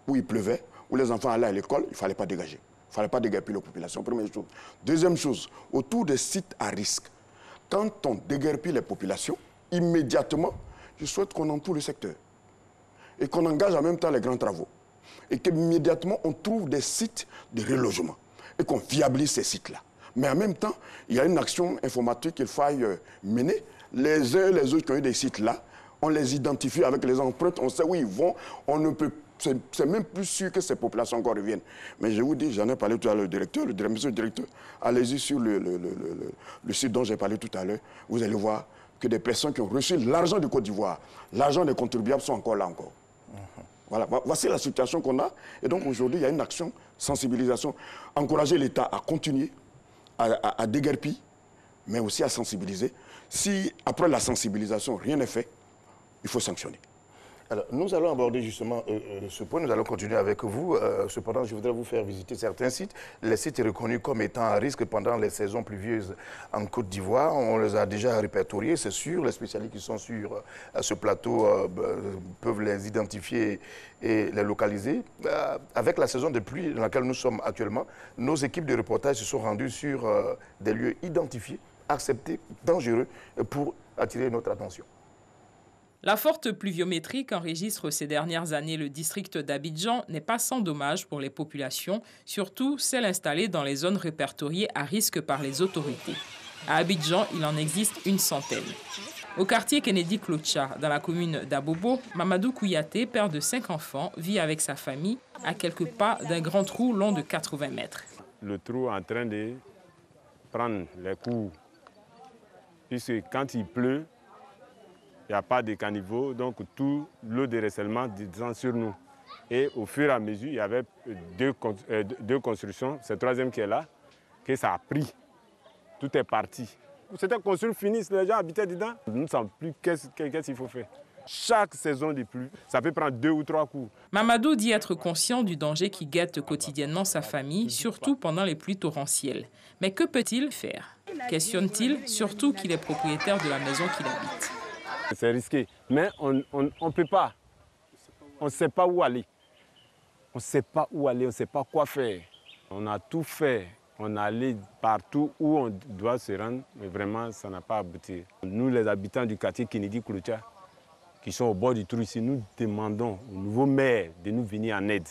où il pleuvait, où les enfants allaient à l'école, il ne fallait pas dégager. Il ne fallait pas déguerpir la population, première chose. Deuxième chose, autour des sites à risque, quand on déguerpit les populations, immédiatement, je souhaite qu'on entoure le secteur. Et qu'on engage en même temps les grands travaux. Et qu'immédiatement, on trouve des sites de relogement. Et qu'on viabilise ces sites-là. Mais en même temps, il y a une action informatique qu'il faille mener. Les uns et les autres qui ont eu des sites là, on les identifie avec les empreintes, on sait où ils vont, on ne peut... C'est même plus sûr que ces populations encore reviennent. Mais je vous dis, j'en ai parlé tout à l'heure, monsieur le directeur, allez-y sur le site dont j'ai parlé tout à l'heure, vous allez voir que des personnes qui ont reçu l'argent de Côte d'Ivoire, l'argent des contribuables sont encore là encore. Voilà, voici la situation qu'on a. Et donc aujourd'hui, il y a une action, sensibilisation, encourager l'État à continuer à déguerpir, mais aussi à sensibiliser. Si après la sensibilisation, rien n'est fait, il faut sanctionner. Alors, nous allons aborder justement ce point, nous allons continuer avec vous. Cependant, je voudrais vous faire visiter certains sites. Les sites reconnus comme étant à risque pendant les saisons pluvieuses en Côte d'Ivoire, on les a déjà répertoriés, c'est sûr. Les spécialistes qui sont sur ce plateau peuvent les identifier et les localiser. Avec la saison de pluie dans laquelle nous sommes actuellement, nos équipes de reportage se sont rendues sur des lieux identifiés, acceptés, dangereux, pour attirer notre attention. La forte pluviométrie qu'enregistre ces dernières années le district d'Abidjan n'est pas sans dommage pour les populations, surtout celles installées dans les zones répertoriées à risque par les autorités. À Abidjan, il en existe une centaine. Au quartier Kennedy Clocha, dans la commune d'Abobo, Mamadou Kouyaté, père de 5 enfants, vit avec sa famille à quelques pas d'un grand trou long de 80 mètres. Le trou est en train de prendre les coups, puisque quand il pleut, il n'y a pas de caniveau, donc tout l'eau de ruissellement descend sur nous. Et au fur et à mesure, il y avait deux constructions, c'est le troisième qui est là, que ça a pris. Tout est parti. C'était construit, fini, les gens habitaient dedans. Nous ne savons plus qu'est-ce qu'il faut faire. Chaque saison de pluie, ça peut prendre 2 ou 3 coups. Mamadou dit être conscient du danger qui guette quotidiennement sa famille, surtout pendant les pluies torrentielles. Mais que peut-il faire? Questionne-t-il, surtout qu'il est propriétaire de la maison qu'il habite. C'est risqué, mais on ne peut pas. On ne sait pas où aller. On ne sait pas où aller, on ne sait pas quoi faire. On a tout fait. On est allé partout où on doit se rendre, mais vraiment, ça n'a pas abouti. Nous, les habitants du quartier Kennedy Clocha, qui sont au bord du trou ici, nous demandons au nouveau maire de nous venir en aide.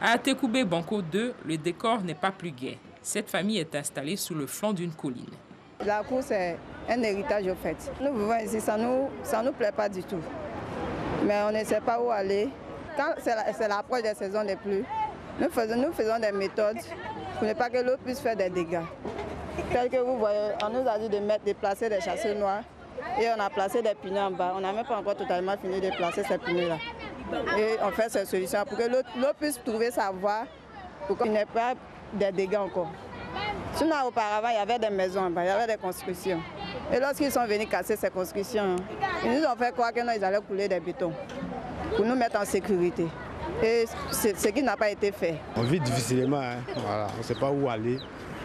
À Atekoubé Banco 2, le décor n'est pas plus gai. Cette famille est installée sous le flanc d'une colline. La cour, c'est un héritage au fait. Nous vivons ici, ça nous plaît pas du tout. Mais on ne sait pas où aller. Quand c'est l'approche des saisons des pluies, nous faisons des méthodes pour ne pas que l'eau puisse faire des dégâts. Tel que vous voyez, on nous a dit de placer des chasseurs noirs et on a placé des pneus en bas. On n'a même pas encore totalement fini de placer ces pneus-là. Et on fait ces solutions pour que l'eau puisse trouver sa voie pour qu'il n'y ait pas de dégâts encore. Sinon, auparavant, il y avait des maisons en bas, il y avait des constructions. Et lorsqu'ils sont venus casser ces constructions, ils nous ont fait croire qu'ils allaient couler des bétons pour nous mettre en sécurité. Et ce qui n'a pas été fait. On vit difficilement, hein. Voilà. On ne sait pas où aller.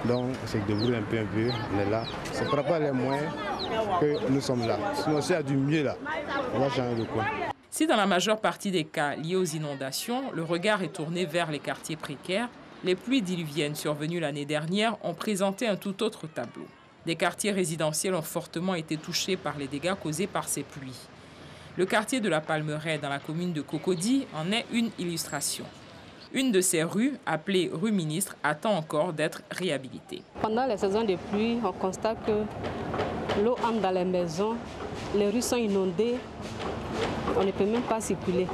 Donc, on se débrouille un peu, on est là. C'est par rapport à les moyens que nous sommes là. Sinon, s'il y a du mieux là, on va changer de coin. Si dans la majeure partie des cas liés aux inondations, le regard est tourné vers les quartiers précaires, Les pluies diluviennes survenues l'année dernière ont présenté un tout autre tableau. Des quartiers résidentiels ont fortement été touchés par les dégâts causés par ces pluies. Le quartier de la Palmeraie dans la commune de Cocody en est une illustration. Une de ces rues, appelée rue Ministre, attend encore d'être réhabilitée. Pendant les saisons de pluie, on constate que l'eau entre dans les maisons, les rues sont inondées, on ne peut même pas circuler.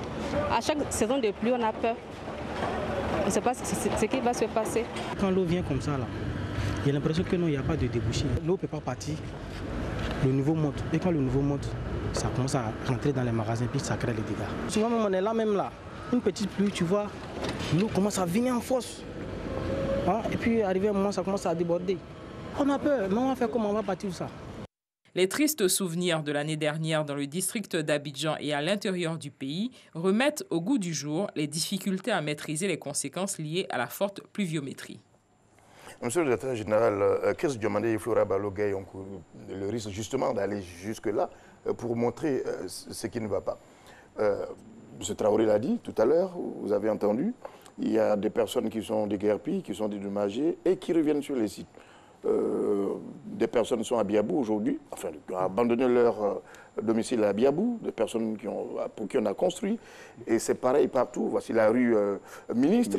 À chaque saison de pluie, on a peur. On ne sait pas ce qui va se passer. Quand l'eau vient comme ça, là, j'ai l'impression que non, il n'y a pas de débouché. L'eau ne peut pas partir, le niveau monte. Et quand le niveau monte, ça commence à rentrer dans les magasins, puis ça crée les dégâts. Souvent, même, on est là, même là. Une petite pluie, tu vois, l'eau commence à venir en force. Hein? Et puis, arrivé à un moment, ça commence à déborder. On a peur, mais on va faire comment, on va partir où ça? Les tristes souvenirs de l'année dernière dans le district d'Abidjan et à l'intérieur du pays remettent au goût du jour les difficultés à maîtriser les conséquences liées à la forte pluviométrie. Monsieur le directeur général, qu'est-ce que demandait Flora Balogué, le risque justement d'aller jusque-là pour montrer ce qui ne va pas? M. Traoré l'a dit tout à l'heure, vous avez entendu, il y a des personnes qui sont déguerpies, qui sont dédommagées et qui reviennent sur les sites. Des personnes sont à Biabou aujourd'hui, enfin, qui ont abandonné leur domicile à Biabou, des personnes pour qui on a construit. Et c'est pareil partout. Voici la rue Ministre,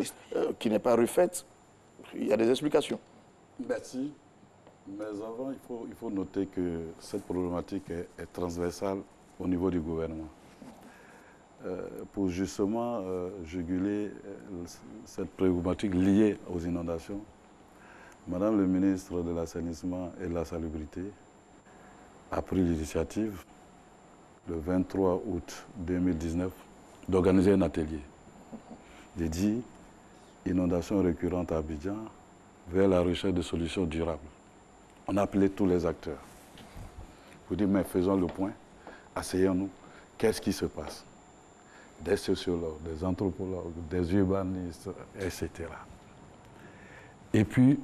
qui n'est pas refaite. Il y a des explications. Merci. Mais avant, il faut noter que cette problématique est transversale au niveau du gouvernement. Pour justement juguler cette problématique liée aux inondations, Madame le ministre de l'Assainissement et de la Salubrité a pris l'initiative, le 23 août 2019, d'organiser un atelier dédié inondations récurrentes à Abidjan vers la recherche de solutions durables. On a appelé tous les acteurs pour dire, mais faisons le point, asseyons-nous, qu'est-ce qui se passe? Des sociologues, des anthropologues, des urbanistes, etc. Et puis,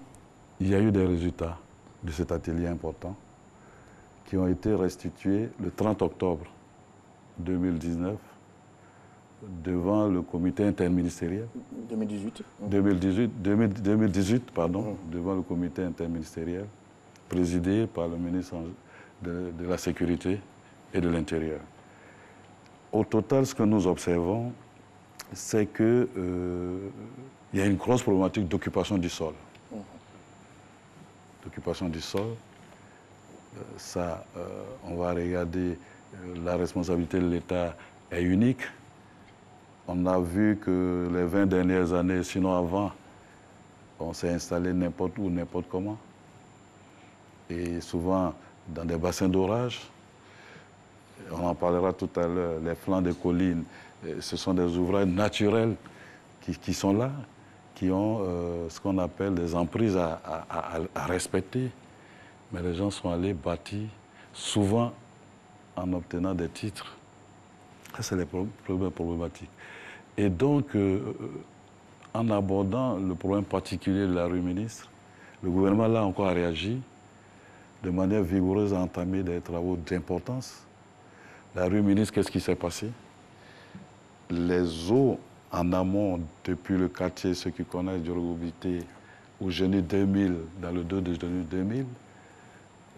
il y a eu des résultats de cet atelier important qui ont été restitués le 30 octobre 2019 devant le comité interministériel. 2018, pardon, devant le comité interministériel présidé par le ministre de la Sécurité et de l'Intérieur. Au total, ce que nous observons, c'est qu'il y a une grosse problématique d'occupation du sol. L'occupation du sol, ça, on va regarder, la responsabilité de l'État est unique. On a vu que les 20 dernières années, sinon avant, on s'est installé n'importe où, n'importe comment. Et souvent dans des bassins d'orage. On en parlera tout à l'heure, les flancs des collines, ce sont des ouvrages naturels qui sont là, qui ont ce qu'on appelle des emprises à respecter. Mais les gens sont allés bâtir, souvent en obtenant des titres. Ça, c'est les problématiques. Et donc, en abordant le problème particulier de la rue Ministre, le gouvernement, là encore, a réagi de manière vigoureuse à entamer des travaux d'importance. La rue Ministre, qu'est-ce qui s'est passé? Les eaux en amont, depuis le quartier, ceux qui connaissent Djorobité, au Génie 2000, dans le dos de Génie 2000,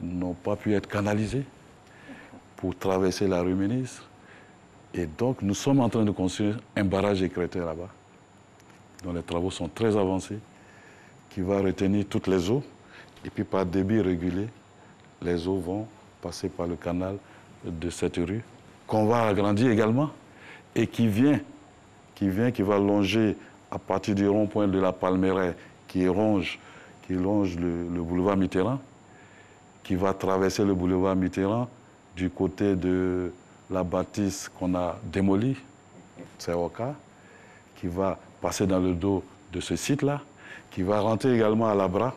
n'ont pas pu être canalisées pour traverser la rue Ministre. Et donc, nous sommes en train de construire un barrage écrété là-bas, dont les travaux sont très avancés, qui va retenir toutes les eaux. Et puis, par débit régulé, les eaux vont passer par le canal de cette rue, qu'on va agrandir également, et qui va longer à partir du rond-point de la Palmeraie, qui longe le boulevard Mitterrand, qui va traverser le boulevard Mitterrand du côté de la bâtisse qu'on a démolie, c'est Oka, qui va passer dans le dos de ce site-là, qui va rentrer également à Labra,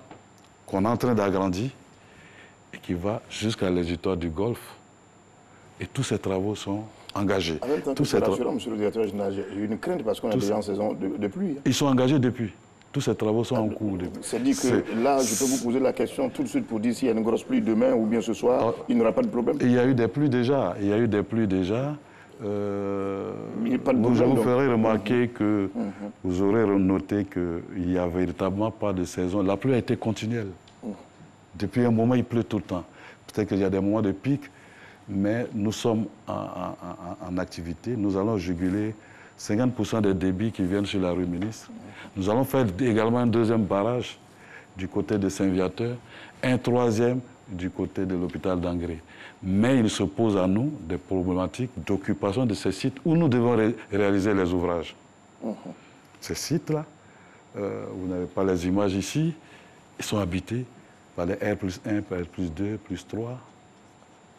qu'on est en train d'agrandir, et qui va jusqu'à l'exutoire du Golfe. Et tous ces travaux sont engagés. En même temps, monsieur le directeur général, j'ai une crainte parce qu'on est déjà en saison de pluie. Ils sont engagés depuis. Tous ces travaux sont en cours. C'est-à-dire que là, je peux vous poser la question tout de suite pour dire s'il y a une grosse pluie demain ou bien ce soir, il n'y aura pas de problème. Il y a eu des pluies déjà. Il y a eu des pluies déjà. je vous ferai remarquer que vous aurez noté qu'il n'y a véritablement pas de saison. La pluie a été continuelle. Depuis un moment, il pleut tout le temps. Peut-être qu'il y a des moments de pic, mais nous sommes en activité. Nous allons juguler 50% des débits qui viennent sur la rue Ministre. Nous allons faire également un deuxième barrage du côté de Saint-Viateur, un troisième du côté de l'hôpital d'Angré. Mais il se pose à nous des problématiques d'occupation de ces sites où nous devons réaliser les ouvrages. Ces sites-là, vous n'avez pas les images ici, ils sont habités par les R+1, par R+2, +3.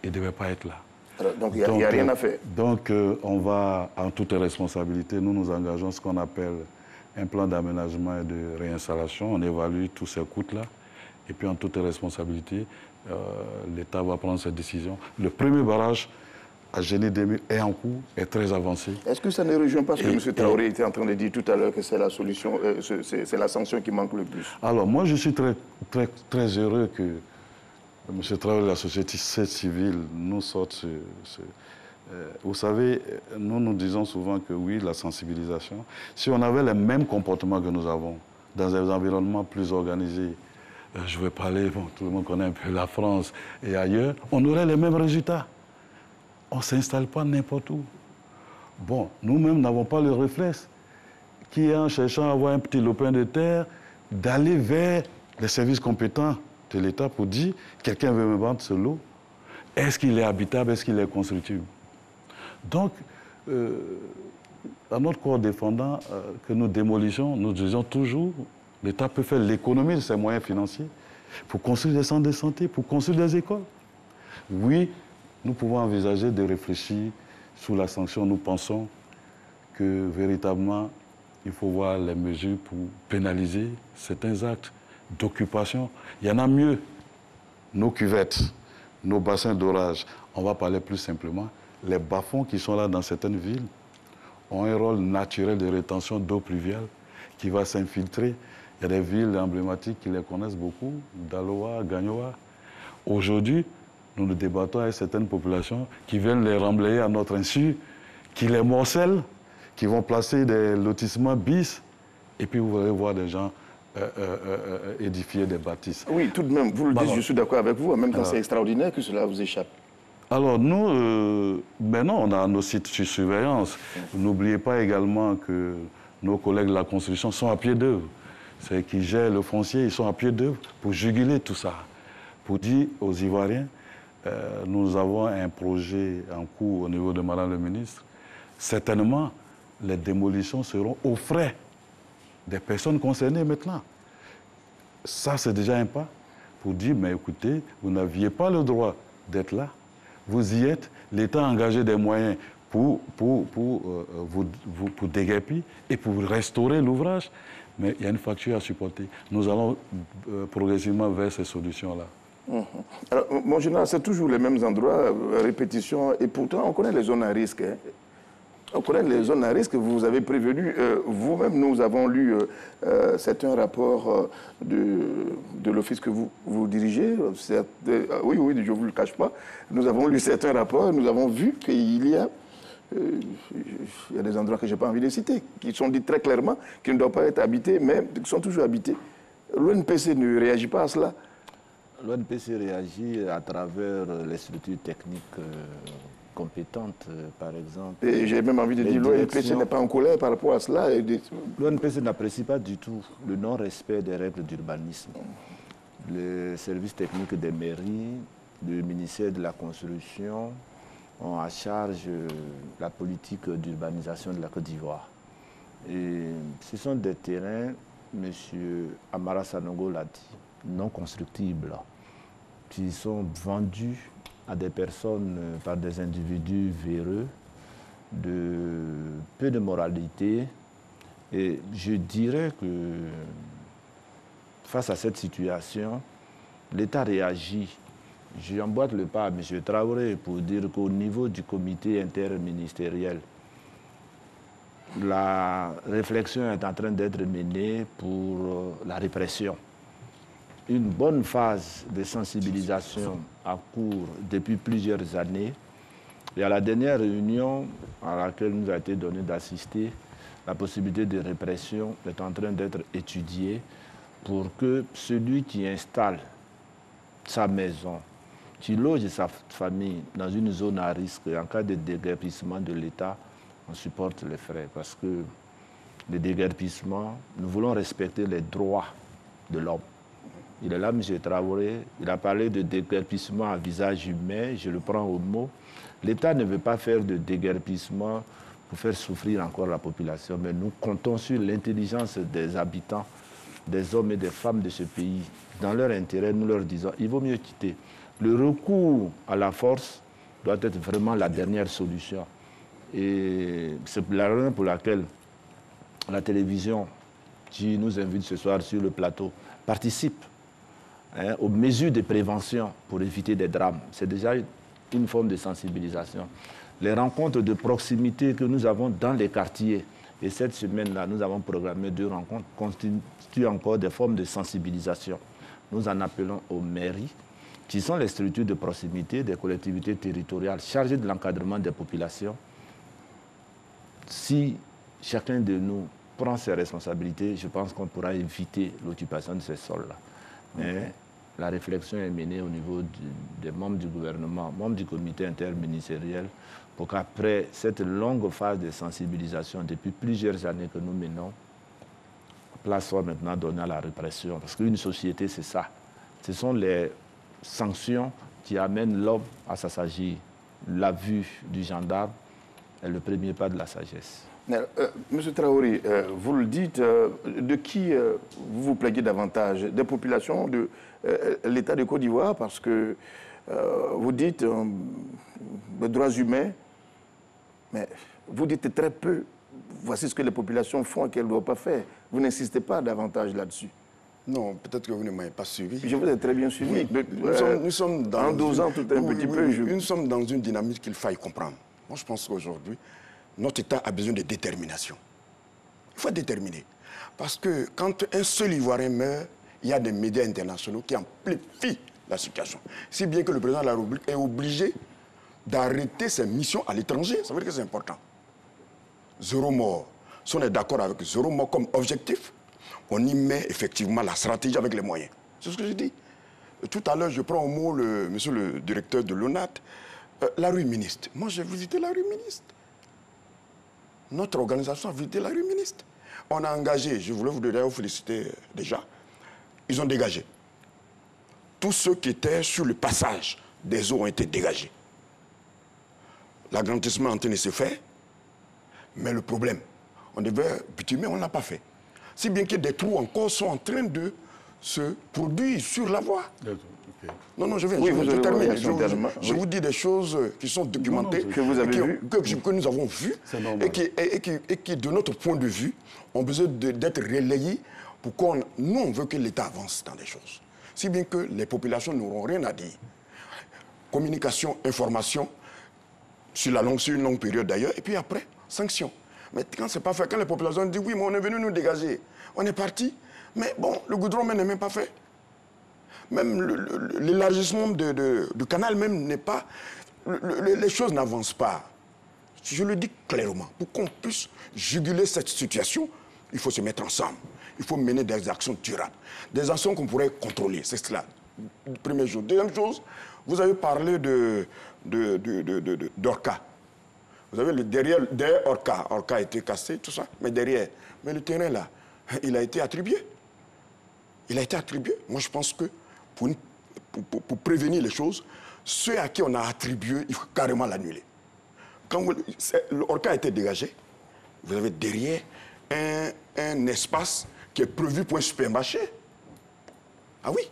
Ils ne devaient pas être là. Alors, donc il n'y a rien à faire. Donc on va, en toute responsabilité, nous engageons ce qu'on appelle un plan d'aménagement et de réinstallation. On évalue tous ces coûts-là. Et puis en toute responsabilité, l'État va prendre cette décision. Le premier barrage à Génie 2000 est en cours, est très avancé. Est-ce que ça ne rejoint pas ce que M. Traoré était en train de dire tout à l'heure, que c'est la solution, c'est la sanction qui manque le plus? Alors moi je suis très heureux que M. Traoré, la société civile, nous sorte vous savez, nous disons souvent que oui, la sensibilisation, si on avait les mêmes comportements que nous avons dans des environnements plus organisés, je vais parler, bon, tout le monde connaît un peu la France et ailleurs, on aurait les mêmes résultats. On ne s'installe pas n'importe où. Bon, nous-mêmes n'avons pas le réflexe qui est en cherchant à avoir un petit lopin de terre, d'aller vers les services compétents de l'État pour dire quelqu'un veut me vendre ce lot. Est-ce qu'il est habitable, est-ce qu'il est constructible? Donc, à notre corps défendant que nous démolissions, nous disons toujours l'État peut faire l'économie de ses moyens financiers pour construire des centres de santé, pour construire des écoles. Oui, nous pouvons envisager de réfléchir sous la sanction. Nous pensons que véritablement, il faut voir les mesures pour pénaliser certains actes d'occupation. Il y en a mieux. Nos cuvettes, nos bassins d'orage, on va parler plus simplement. Les bas-fonds qui sont là dans certaines villes ont un rôle naturel de rétention d'eau pluviale qui va s'infiltrer. Il y a des villes emblématiques qui les connaissent beaucoup, Daloa, Gagnoa. Aujourd'hui, nous nous débattons avec certaines populations qui viennent les remblayer à notre insu, qui les morcellent, qui vont placer des lotissements bis, et puis vous allez voir des gens édifier des bâtisses. Oui, tout de même, vous le dites, je suis d'accord avec vous, en même temps c'est extraordinaire que cela vous échappe. Alors nous, maintenant on a nos sites sur surveillance. N'oubliez pas également que nos collègues de la construction sont à pied d'œuvre. C'est qu'ils gèrent le foncier, ils sont à pied d'œuvre pour juguler tout ça. Pour dire aux Ivoiriens, nous avons un projet en cours au niveau de Madame le ministre. Certainement, les démolitions seront aux frais des personnes concernées maintenant. Ça, c'est déjà un pas pour dire, mais écoutez, vous n'aviez pas le droit d'être là. Vous y êtes, l'État a engagé des moyens pour déguerpir et pour restaurer l'ouvrage, mais il y a une facture à supporter. Nous allons progressivement vers ces solutions-là. Alors, mon général, c'est toujours les mêmes endroits, répétition, et pourtant on connaît les zones à risque. Hein. On connaît les zones à risque, vous avez prévenu, vous-même, nous avons lu certains rapports de l'office que vous dirigez. Oui, je ne vous le cache pas. Nous avons lu certains rapports, nous avons vu qu'il y a des endroits que je n'ai pas envie de citer, qui sont dit très clairement qu'ils ne doivent pas être habités, mais qui sont toujours habités. L'ONPC ne réagit pas à cela. L'ONPC réagit à travers les structures techniques compétentes, par exemple. Et j'ai même envie de dire, l'ONPC n'est pas en colère par rapport à cela. L'ONPC n'apprécie pas du tout le non-respect des règles d'urbanisme. Les services techniques des mairies, le ministère de la Construction ont à charge la politique d'urbanisation de la Côte d'Ivoire. Et ce sont des terrains, M. Amara Sanongo l'a dit, non constructibles, qui sont vendus à des personnes par des individus véreux, de peu de moralité. Et je dirais que face à cette situation, l'État réagit. J'emboîte le pas à M. Traoré pour dire qu'au niveau du comité interministériel, la réflexion est en train d'être menée pour la répression. Une bonne phase de sensibilisation a cours depuis plusieurs années Et à la dernière réunion à laquelle nous a été donné d'assister, la possibilité de répression est en train d'être étudiée pour que celui qui installe sa maison, qui loge sa famille dans une zone à risque, en cas de déguerpissement de l'État, on supporte les frais. Parce que le déguerpissement, nous voulons respecter les droits de l'homme. Il est là, M. Traoré, il a parlé de déguerpissement à visage humain, je le prends au mot. L'État ne veut pas faire de déguerpissement pour faire souffrir encore la population, mais nous comptons sur l'intelligence des habitants, des hommes et des femmes de ce pays. Dans leur intérêt, nous leur disons, il vaut mieux quitter. Le recours à la force doit être vraiment la dernière solution. Et c'est la raison pour laquelle la télévision, qui nous invite ce soir sur le plateau, participe aux mesures de prévention pour éviter des drames. C'est déjà une forme de sensibilisation. Les rencontres de proximité que nous avons dans les quartiers, et cette semaine-là, nous avons programmé 2 rencontres, constituent encore des formes de sensibilisation. Nous en appelons aux mairies, qui sont les structures de proximité des collectivités territoriales chargées de l'encadrement des populations. Si chacun de nous prend ses responsabilités, je pense qu'on pourra éviter l'occupation de ces sols-là. Mais la réflexion est menée au niveau des membres du gouvernement, membres du comité interministériel, pour qu'après cette longue phase de sensibilisation, depuis plusieurs années que nous menons, place soit maintenant donnée à la répression. Parce qu'une société, c'est ça. Ce sont les sanctions qui amènent l'homme à s'assagir. La vue du gendarme est le premier pas de la sagesse. Monsieur Traoré, vous le dites, de qui vous vous plaignez davantage? Des populations de l'État de Côte d'Ivoire? Parce que vous dites les droits humains, mais vous dites très peu. Voici ce que les populations font et qu'elles ne doivent pas faire. Vous n'insistez pas davantage là-dessus. Non, peut-être que vous ne m'avez pas suivi. Je vous ai très bien suivi. Oui, nous sommes dans en dosant tout un petit peu. Nous sommes dans une dynamique qu'il faille comprendre. Moi, je pense qu'aujourd'hui, notre État a besoin de détermination. Il faut être déterminé. Parce que quand un seul Ivoirien meurt, il y a des médias internationaux qui amplifient la situation. Si bien que le président de la République est obligé d'arrêter ses missions à l'étranger, ça veut dire que c'est important. 0 mort. Si on est d'accord avec 0 mort comme objectif, on y met effectivement la stratégie avec les moyens. C'est ce que je dis. Tout à l'heure, je prends au mot monsieur le directeur de l'ONAT, la rue Ministre. Moi, j'ai visité la rue Ministre. Notre organisation a visité la rue Ministre. On a engagé, je voulais vous féliciter déjà, ils ont dégagé. Tous ceux qui étaient sur le passage des eaux ont été dégagés. L'agrandissement est en train de se faire, mais le problème, on devait bitumer, on ne l'a pas fait. Si bien que des trous encore sont en train de se produire sur la voie. Okay. Non, je viens, oui, je termine. Je vous dis des choses qui sont documentées, que vous avez vues, que nous avons vues, et qui, de notre point de vue, ont besoin d'être relayées pour qu'on... Nous, on veut que l'État avance dans des choses. Si bien que les populations n'auront rien à dire. Communication, information, sur une longue période d'ailleurs, et puis après, sanctions. Mais quand c'est pas fait, quand les populations disent oui, mais on est venu nous dégager, on est parti, mais bon, le goudron même n'est même pas fait. Même l'élargissement du canal même n'est pas... les choses n'avancent pas. Je le dis clairement, pour qu'on puisse juguler cette situation, il faut se mettre ensemble. Il faut mener des actions durables. Des actions qu'on pourrait contrôler, c'est cela. Première chose. Deuxième chose, vous avez parlé d'Orca. Vous avez derrière Orca. Orca a été cassé, tout ça, mais derrière. Mais le terrain là, il a été attribué. Il a été attribué. Moi, je pense que pour prévenir les choses, ceux à qui on a attribué, il faut carrément l'annuler. Quand l'Orca a été dégagé, vous avez derrière un espace qui est prévu pour un supermarché. Ah oui,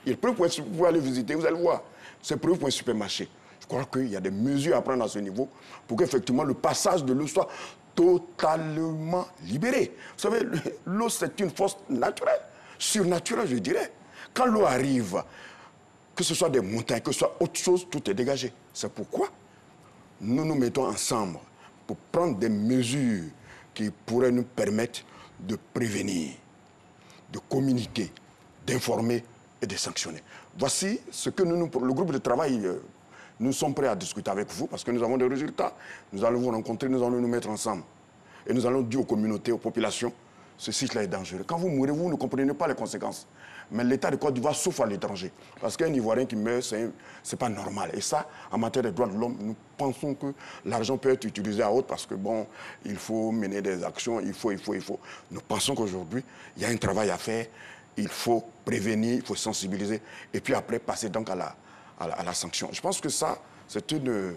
il est prévu pour vous aller visiter, vous allez voir. C'est prévu pour un supermarché. Je crois qu'il y a des mesures à prendre à ce niveau pour qu'effectivement le passage de l'eau soit totalement libéré. Vous savez, l'eau, c'est une force naturelle, surnaturelle, je dirais. Quand l'eau arrive, que ce soit des montagnes, que ce soit autre chose, tout est dégagé. C'est pourquoi nous nous mettons ensemble pour prendre des mesures qui pourraient nous permettre de prévenir, de communiquer, d'informer et de sanctionner. Voici ce que le groupe de travail nous sommes prêts à discuter avec vous parce que nous avons des résultats. Nous allons vous rencontrer, nous allons nous mettre ensemble. Et nous allons dire aux communautés, aux populations, ce site-là est dangereux. Quand vous mourrez, vous ne comprenez pas les conséquences. Mais l'État de Côte d'Ivoire souffre à l'étranger. Parce qu'un Ivoirien qui meurt, ce n'est pas normal. Et ça, en matière de droits de l'homme, nous pensons que l'argent peut être utilisé à autre parce que, bon, il faut mener des actions, il faut. Nous pensons qu'aujourd'hui, il y a un travail à faire, il faut prévenir, il faut sensibiliser, et puis après, passer donc à la sanction. Je pense que ça, c'est une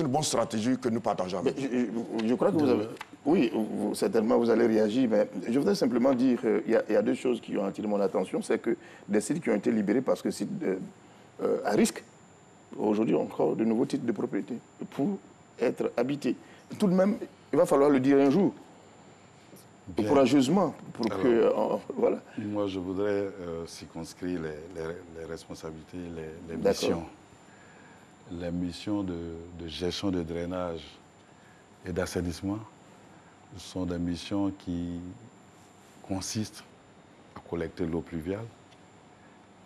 bonne stratégie que nous partageons avec vous. Je crois que vous avez... Oui, certainement, vous allez réagir, mais je voudrais simplement dire qu'il y a deux choses qui ont attiré mon attention. C'est que des sites qui ont été libérés parce que sites à risque, aujourd'hui encore de nouveaux titres de propriété pour être habités. Tout de même, il va falloir le dire un jour, courageusement, pour que... voilà. Moi, je voudrais circonscrire les responsabilités, les missions. Les missions de gestion de drainage et d'assainissement sont des missions qui consistent à collecter l'eau pluviale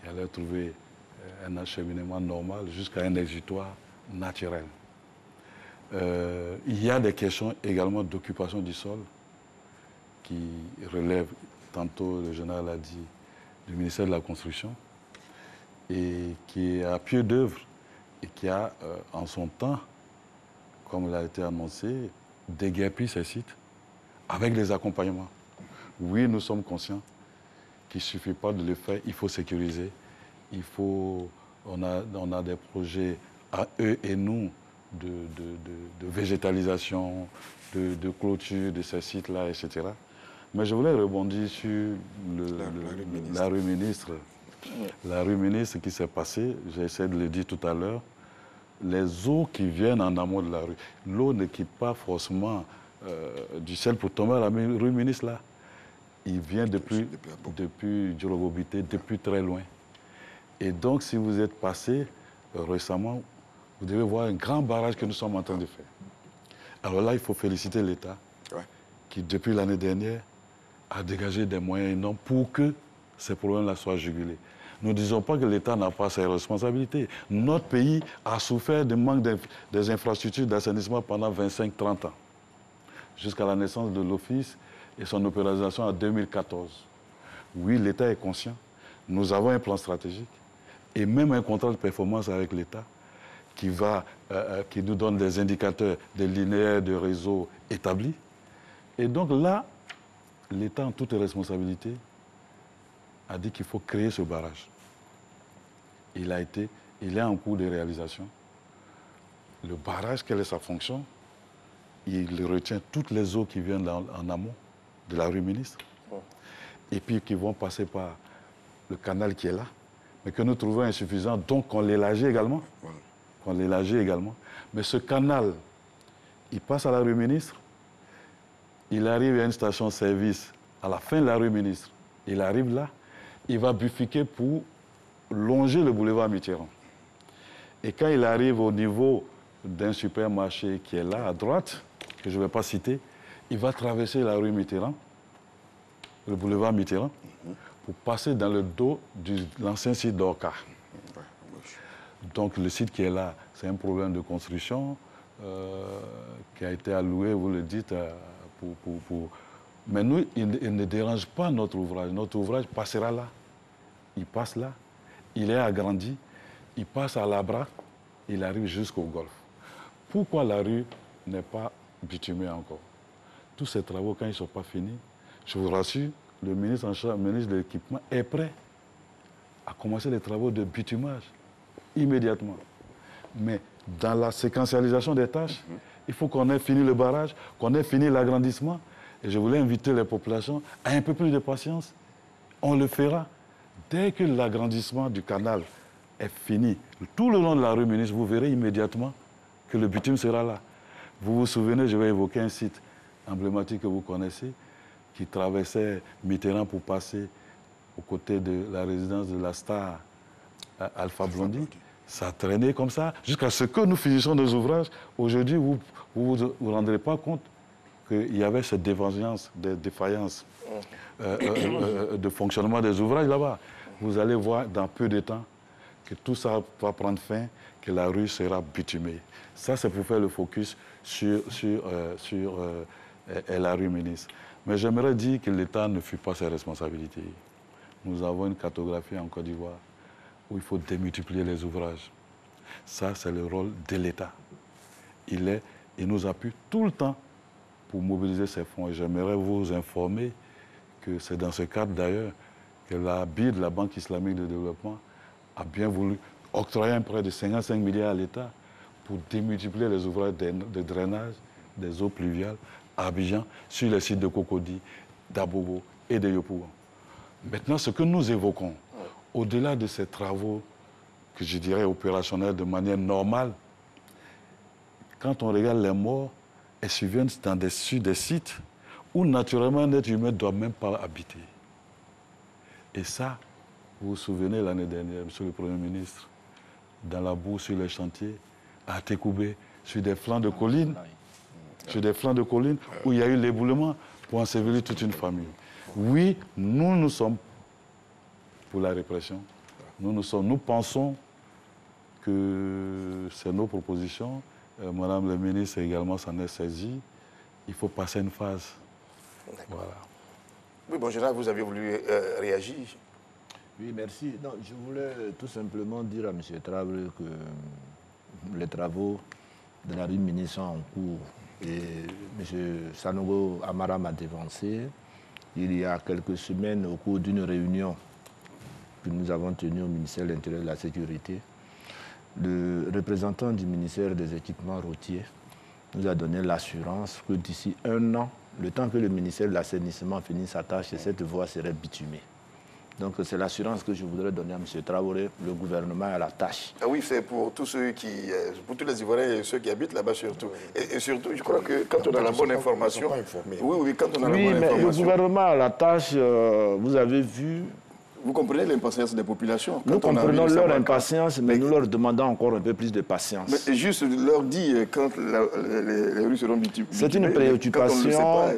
et à leur trouver un acheminement normal jusqu'à un exutoire naturel. Il y a des questions également d'occupation du sol qui relèvent, tantôt le général a dit, du ministère de la Construction et qui est à pied d'œuvre et qui a, en son temps, comme il a été annoncé, déguerpi ces sites avec des accompagnements. Oui, nous sommes conscients qu'il ne suffit pas de le faire, il faut sécuriser, on a des projets à eux et nous de végétalisation, de clôture de ces sites-là, etc. Mais je voulais rebondir sur la rue ministre. La rue ministre qui s'est passée, j'ai essayé de le dire tout à l'heure, les eaux qui viennent en amont de la rue, l'eau ne quitte pas forcément du ciel pour tomber à la rue ministre là. Il vient depuis Djolobobité, depuis très loin. Et donc, si vous êtes passé récemment, vous devez voir un grand barrage que nous sommes en train de faire. Alors là, il faut féliciter l'État qui, depuis l'année dernière, a dégagé des moyens énormes pour que ces problèmes-là soient jugulés. Nous ne disons pas que l'État n'a pas ses responsabilités. Notre pays a souffert du manque des infrastructures d'assainissement pendant 25-30 ans, jusqu'à la naissance de l'Office et son opéralisation en 2014. Oui, l'État est conscient. Nous avons un plan stratégique et même un contrat de performance avec l'État qui nous donne des indicateurs, des linéaires de réseau établis. Et donc là, l'État, en toute responsabilité, a dit qu'il faut créer ce barrage. Il est en cours de réalisation. Le barrage, quelle est sa fonction? Il retient toutes les eaux qui viennent en amont de la rue ministre et puis qui vont passer par le canal qui est là, mais que nous trouvons insuffisant, donc on l'élargit également. Mais ce canal, il passe à la rue ministre, il arrive à une station-service à la fin de la rue ministre, il arrive là, il va bifurquer pour longer le boulevard Mitterrand. Et quand il arrive au niveau d'un supermarché qui est là, à droite, que je ne vais pas citer, il va traverser la rue Mitterrand, le boulevard Mitterrand, pour passer dans le dos de l'ancien site d'Orca. Donc le site qui est là, c'est un problème de construction qui a été alloué, vous le dites, Mais nous, il ne dérange pas notre ouvrage. Notre ouvrage passera là. Il passe là, il est agrandi, il passe à Labra, il arrive jusqu'au golfe. Pourquoi la rue n'est pas bitumée encore? Tous ces travaux, quand ils ne sont pas finis, je vous rassure, le ministre en charge, le ministre de l'équipement, est prêt à commencer les travaux de bitumage immédiatement. Mais dans la séquentialisation des tâches, il faut qu'on ait fini le barrage, qu'on ait fini l'agrandissement. Et je voulais inviter les populations à un peu plus de patience. On le fera. Dès que l'agrandissement du canal est fini, tout le long de la rue ministre, vous verrez immédiatement que le bitume sera là. Vous vous souvenez, je vais évoquer un site emblématique que vous connaissez, qui traversait Mitterrand pour passer aux côtés de la résidence de la star Alpha Blondy. Ça a traîné comme ça, jusqu'à ce que nous finissions nos ouvrages. Aujourd'hui, vous ne vous rendrez pas compte qu'il y avait cette défaillance de fonctionnement des ouvrages là-bas. Vous allez voir dans peu de temps que tout ça va prendre fin, que la rue sera bitumée. Ça, c'est pour faire le focus sur la rue ministre. Mais j'aimerais dire que l'État ne fuit pas ses responsabilités. Nous avons une cartographie en Côte d'Ivoire où il faut démultiplier les ouvrages. Ça, c'est le rôle de l'État. Il nous appuie tout le temps pour mobiliser ces fonds. Et j'aimerais vous informer que c'est dans ce cadre d'ailleurs que la BID, la Banque islamique de développement, a bien voulu octroyer un prêt de 55 milliards à l'État pour démultiplier les ouvrages de drainage des eaux pluviales à Abidjan sur les sites de Cocody, d'Abobo et de Yopougon. Maintenant, ce que nous évoquons, au-delà de ces travaux que je dirais opérationnels de manière normale, quand on regarde les morts, elles surviennent sur des sites où naturellement un être humain ne doit même pas habiter. Et ça, vous vous souvenez l'année dernière, Monsieur le Premier ministre, dans la boue sur les chantiers, à Tekoubé, sur des flancs de collines, où il y a eu l'éboulement pour ensevelir toute une famille. Oui, nous sommes pour la répression. Nous pensons que c'est nos propositions. Madame la ministre également s'en est saisie. Il faut passer une phase. Voilà. Oui, bon, Gérard, vous avez voulu réagir. Oui, merci. Non, je voulais tout simplement dire à M. Traoré que les travaux de la rue ministre sont en cours. Et M. Sanogo Amara m'a dévancé il y a quelques semaines au cours d'une réunion que nous avons tenue au ministère de l'Intérieur et de la Sécurité. Le représentant du ministère des Équipements routiers nous a donné l'assurance que d'ici 1 an, le temps que le ministère de l'Assainissement finisse sa tâche, cette voie serait bitumée. Donc c'est l'assurance que je voudrais donner à M. Traoré, le gouvernement à la tâche. Ah oui, c'est pour tous ceux pour tous les Ivoiriens et ceux qui habitent là-bas surtout. Et surtout, je crois que quand on a la bonne information... Oui, quand on a la bonne information... Oui, mais le gouvernement à la tâche, vous avez vu... Vous comprenez l'impatience des populations? Nous comprenons leur impatience, mais nous leur demandons encore un peu plus de patience. Mais juste leur dire quand les rues seront bitumées. C'est une préoccupation.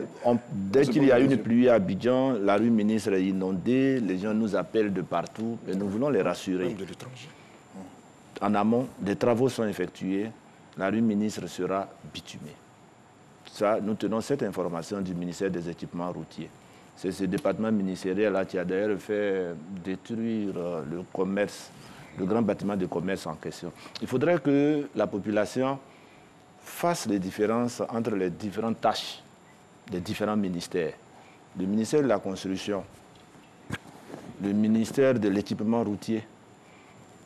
Dès qu'il y a une pluie à Abidjan, la rue ministre est inondée, les gens nous appellent de partout, et nous voulons les rassurer. En amont, des travaux sont effectués, la rue ministre sera bitumée. Ça, nous tenons cette information du ministère des Équipements routiers. C'est ce département ministériel-là qui a d'ailleurs fait détruire le commerce, le grand bâtiment de commerce en question. Il faudrait que la population fasse les différences entre les différentes tâches des différents ministères. Le ministère de la Construction, le ministère de l'Équipement routier,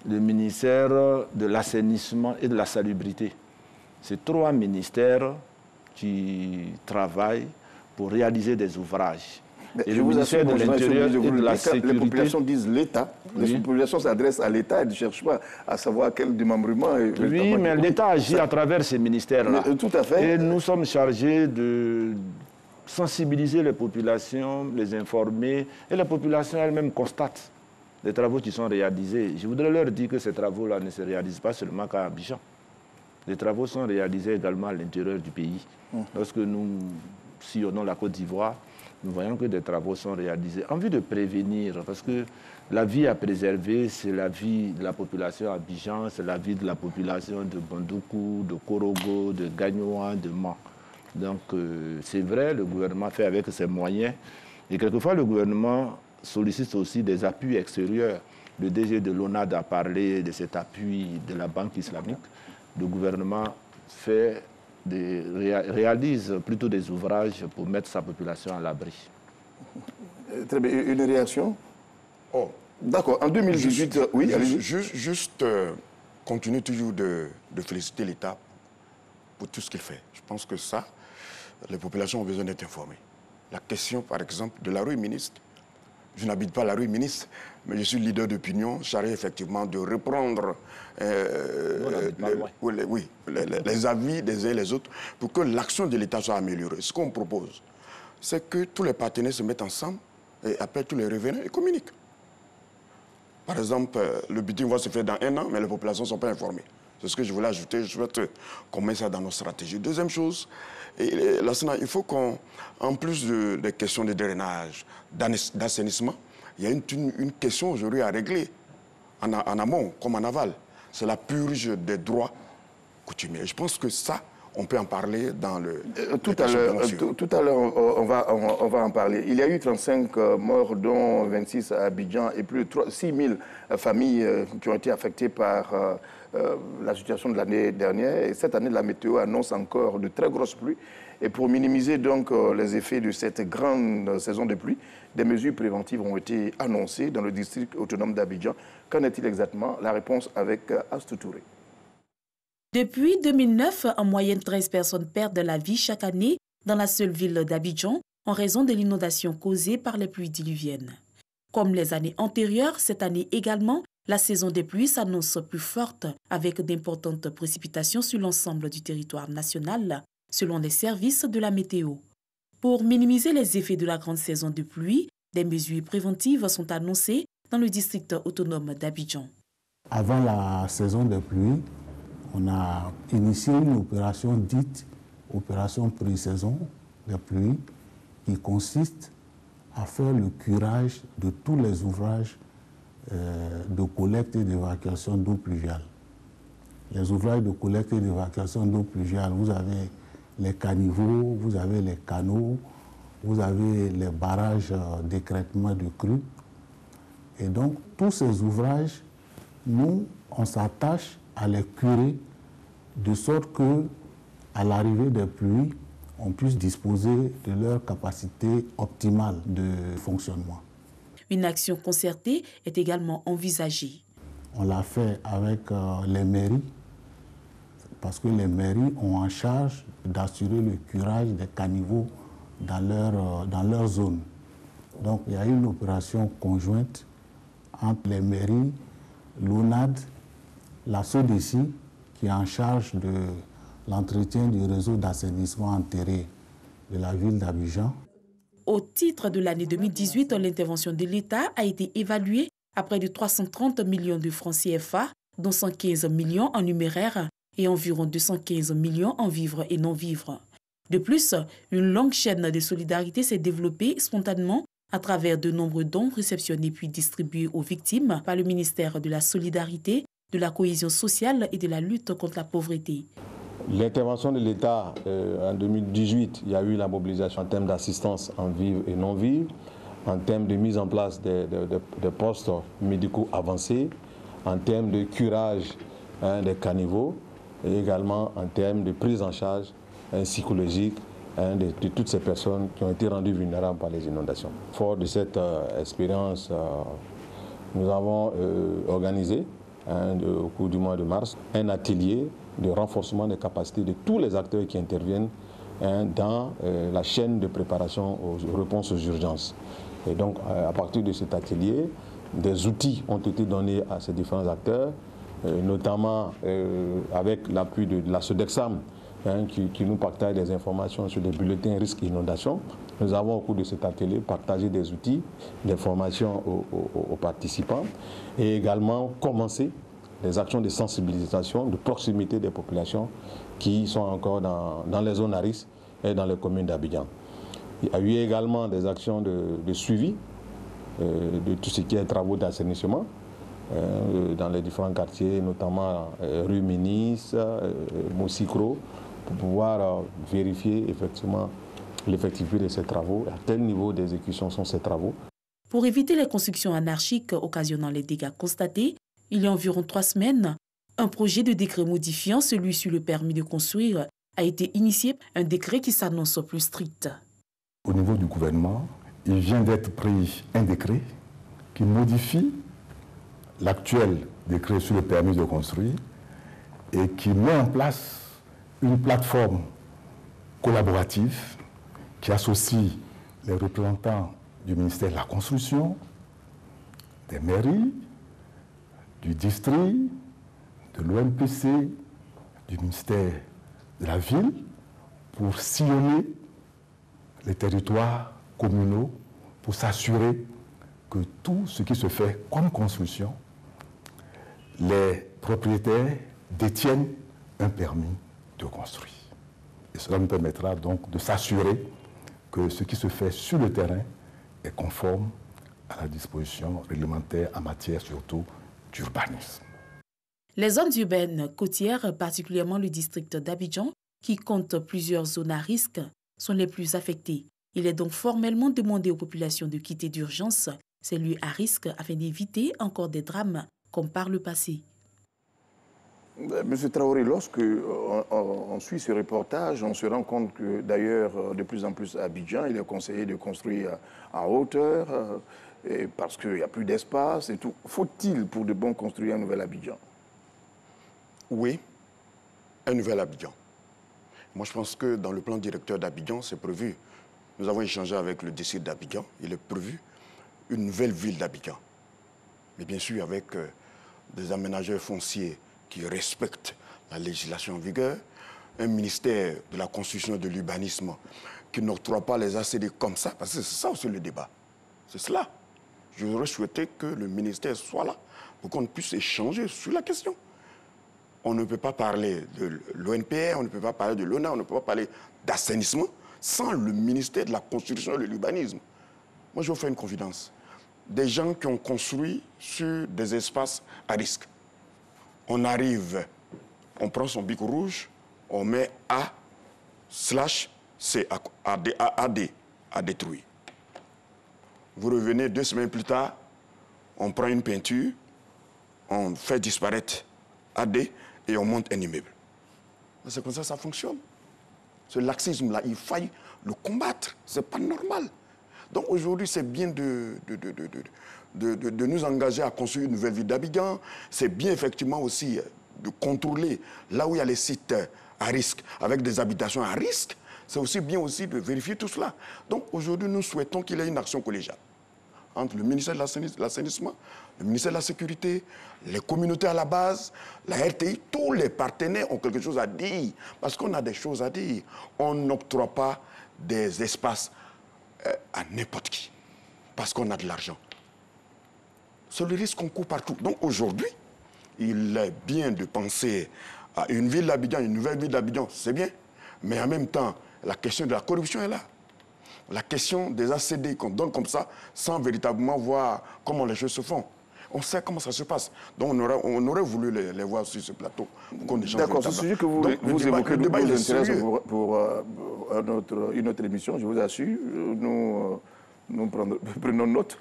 le ministère de l'Assainissement et de la Salubrité. C'est 3 ministères qui travaillent pour réaliser des ouvrages. Et le ministère de l'Intérieur et de la Sécurité... Les populations disent l'État. Les populations s'adressent à l'État et ne cherchent pas à savoir quel démembrement... Oui, mais l'État agit à travers ces ministères-là. Tout à fait. Et nous sommes chargés de sensibiliser les populations, les informer. Et les populations elles-mêmes constatent les travaux qui sont réalisés. Je voudrais leur dire que ces travaux-là ne se réalisent pas seulement qu'à Abidjan. Les travaux sont réalisés également à l'intérieur du pays. Lorsque nous sillonnons la Côte d'Ivoire, nous voyons que des travaux sont réalisés en vue de prévenir, parce que la vie à préserver, c'est la vie de la population à Abidjan, c'est la vie de la population de Bandoukou, de Korogo, de Gagnoa, de Man. Donc c'est vrai, le gouvernement fait avec ses moyens. Et quelquefois, le gouvernement sollicite aussi des appuis extérieurs. Le DG de l'ONAD a parlé de cet appui de la Banque islamique. Le gouvernement réalise plutôt des ouvrages pour mettre sa population à l'abri. Très bien. Une réaction? D'accord. En 2018, oui, allez-y. Juste continuer toujours de féliciter l'État pour tout ce qu'il fait. Je pense que ça, les populations ont besoin d'être informées. La question, par exemple, de la rue ministre. Je n'habite pas la rue ministre, mais je suis leader d'opinion, chargé effectivement de reprendre les avis des uns et des autres pour que l'action de l'État soit améliorée. Ce qu'on propose, c'est que tous les partenaires se mettent ensemble et appellent tous les revenants et communiquent. Par exemple, le bitum va se faire dans 1 an, mais les populations ne sont pas informées. C'est ce que je voulais ajouter. Je souhaite qu'on mette ça dans nos stratégies. Deuxième chose, il faut qu'en plus des questions de drainage, d'assainissement, il y a une question aujourd'hui à régler en amont comme en aval. C'est la purge des droits coutumiers. Je pense que ça, on peut en parler dans le... Tout à l'heure, on va en parler. Il y a eu 35 morts, dont 26 à Abidjan, et plus de 6 000 familles qui ont été affectées par la situation de l'année dernière. Et cette année, la météo annonce encore de très grosses pluies. Et pour minimiser donc les effets de cette grande saison de pluie, des mesures préventives ont été annoncées dans le district autonome d'Abidjan. Qu'en est-il exactement? La réponse avec Astou Touré. Depuis 2009, en moyenne 13 personnes perdent la vie chaque année dans la seule ville d'Abidjan en raison de l'inondation causée par les pluies diluviennes. Comme les années antérieures, cette année également, la saison des pluies s'annonce plus forte avec d'importantes précipitations sur l'ensemble du territoire national, selon les services de la météo. Pour minimiser les effets de la grande saison de pluie, des mesures préventives sont annoncées dans le district autonome d'Abidjan. Avant la saison de pluie, on a initié une opération dite opération pré-saison de pluie qui consiste à faire le curage de tous les ouvrages de collecte et d'évacuation d'eau pluviale. Les ouvrages de collecte et d'évacuation d'eau pluviale, vous avez les caniveaux, vous avez les canaux, vous avez les barrages d'écrêtement de crues. Et donc, tous ces ouvrages, nous, on s'attache à les curer de sorte que, à l'arrivée des pluies, on puisse disposer de leur capacité optimale de fonctionnement. Une action concertée est également envisagée. On l'a fait avec les mairies, parce que les mairies ont en charge d'assurer le curage des caniveaux dans leur zone. Donc il y a une opération conjointe entre les mairies, l'ONAD, la SODECI, qui est en charge de l'entretien du réseau d'assainissement enterré de la ville d'Abidjan. Au titre de l'année 2018, l'intervention de l'État a été évaluée à près de 330 millions de francs CFA, dont 115 millions en numéraire et environ 215 millions en vivres et non-vivres. De plus, une longue chaîne de solidarité s'est développée spontanément à travers de nombreux dons réceptionnés puis distribués aux victimes par le ministère de la Solidarité, de la Cohésion sociale et de la lutte contre la pauvreté. L'intervention de l'État en 2018, il y a eu la mobilisation en termes d'assistance en vivre et non-vivre, en termes de mise en place de postes médicaux avancés, en termes de curage des caniveaux et également en termes de prise en charge psychologique de toutes ces personnes qui ont été rendues vulnérables par les inondations. Fort de cette expérience, nous avons organisé au cours du mois de mars un atelier de renforcement des capacités de tous les acteurs qui interviennent dans la chaîne de préparation aux réponses aux urgences. Et donc, à partir de cet atelier, des outils ont été donnés à ces différents acteurs, notamment avec l'appui de la SODEXAM, qui nous partage des informations sur les bulletins risques inondation. Nous avons au cours de cet atelier partagé des outils, des formations aux participants et également commencé des actions de sensibilisation, de proximité des populations qui sont encore dans les zones à risque et dans les communes d'Abidjan. Il y a eu également des actions de suivi de tout ce qui est travaux d'assainissement dans les différents quartiers, notamment rue Ménis, Moussicro, pour pouvoir vérifier effectivement l'effectivité de ces travaux, à quel niveau d'exécution sont ces travaux. Pour éviter les constructions anarchiques occasionnant les dégâts constatés, il y a environ 3 semaines, un projet de décret modifiant celui sur le permis de construire a été initié, un décret qui s'annonce plus strict. Au niveau du gouvernement, il vient d'être pris un décret qui modifie l'actuel décret sur le permis de construire et qui met en place une plateforme collaborative qui associe les représentants du ministère de la Construction, des mairies, du district, de l'OMPC, du ministère de la Ville, pour sillonner les territoires communaux, pour s'assurer que tout ce qui se fait comme construction, les propriétaires détiennent un permis de construire. Et cela nous permettra donc de s'assurer que ce qui se fait sur le terrain est conforme à la disposition réglementaire en matière surtout d'urbanisme. Les zones urbaines côtières, particulièrement le district d'Abidjan, qui compte plusieurs zones à risque, sont les plus affectées. Il est donc formellement demandé aux populations de quitter d'urgence ces lieux à risque afin d'éviter encore des drames comme par le passé. Monsieur Traoré, lorsque on suit ce reportage, on se rend compte que d'ailleurs, de plus en plus à Abidjan, il est conseillé de construire en hauteur parce qu'il n'y a plus d'espace et tout. Faut-il pour de bon construire un nouvel Abidjan? Oui, un nouvel Abidjan. Moi, je pense que dans le plan directeur d'Abidjan, c'est prévu. Nous avons échangé avec le district d'Abidjan. Il est prévu une nouvelle ville d'Abidjan. Mais bien sûr, avec des aménageurs fonciers qui respectent la législation en vigueur, un ministère de la construction et de l'urbanisme qui n'octroie pas les ACD comme ça, parce que c'est ça aussi le débat. C'est cela. J'aurais souhaité que le ministère soit là pour qu'on puisse échanger sur la question. On ne peut pas parler de l'ONPR, on ne peut pas parler de l'ONA, on ne peut pas parler d'assainissement sans le ministère de la construction et de l'urbanisme. Moi, je vais vous faire une confidence. Des gens qui ont construit sur des espaces à risque. On arrive, on prend son bic rouge, on met A/C, AD, à détruire. Vous revenez 2 semaines plus tard, on prend une peinture, on fait disparaître AD et on monte un immeuble. C'est comme ça que ça fonctionne. Ce laxisme-là, il faille le combattre. Ce n'est pas normal. Donc aujourd'hui, c'est bien de nous engager à construire une nouvelle ville d'Abidjan. C'est bien effectivement aussi de contrôler là où il y a les sites à risque, avec des habitations à risque. C'est aussi bien aussi de vérifier tout cela. Donc aujourd'hui, nous souhaitons qu'il y ait une action collégiale entre le ministère de l'Assainissement, le ministère de la Sécurité, les communautés à la base, la RTI, tous les partenaires ont quelque chose à dire. Parce qu'on a des choses à dire. On n'octroie pas des espaces à n'importe qui. Parce qu'on a de l'argent. C'est le risque qu'on court partout. Donc aujourd'hui, il est bien de penser à une ville d'Abidjan, une nouvelle ville d'Abidjan, c'est bien. Mais en même temps, la question de la corruption est là. La question des ACD qu'on donne comme ça, sans véritablement voir comment les choses se font. On sait comment ça se passe. Donc on aurait voulu les voir sur ce plateau. D'accord, ce sujet que vous évoquez nous intéresse pour une autre émission, je vous assure. Nous prenons note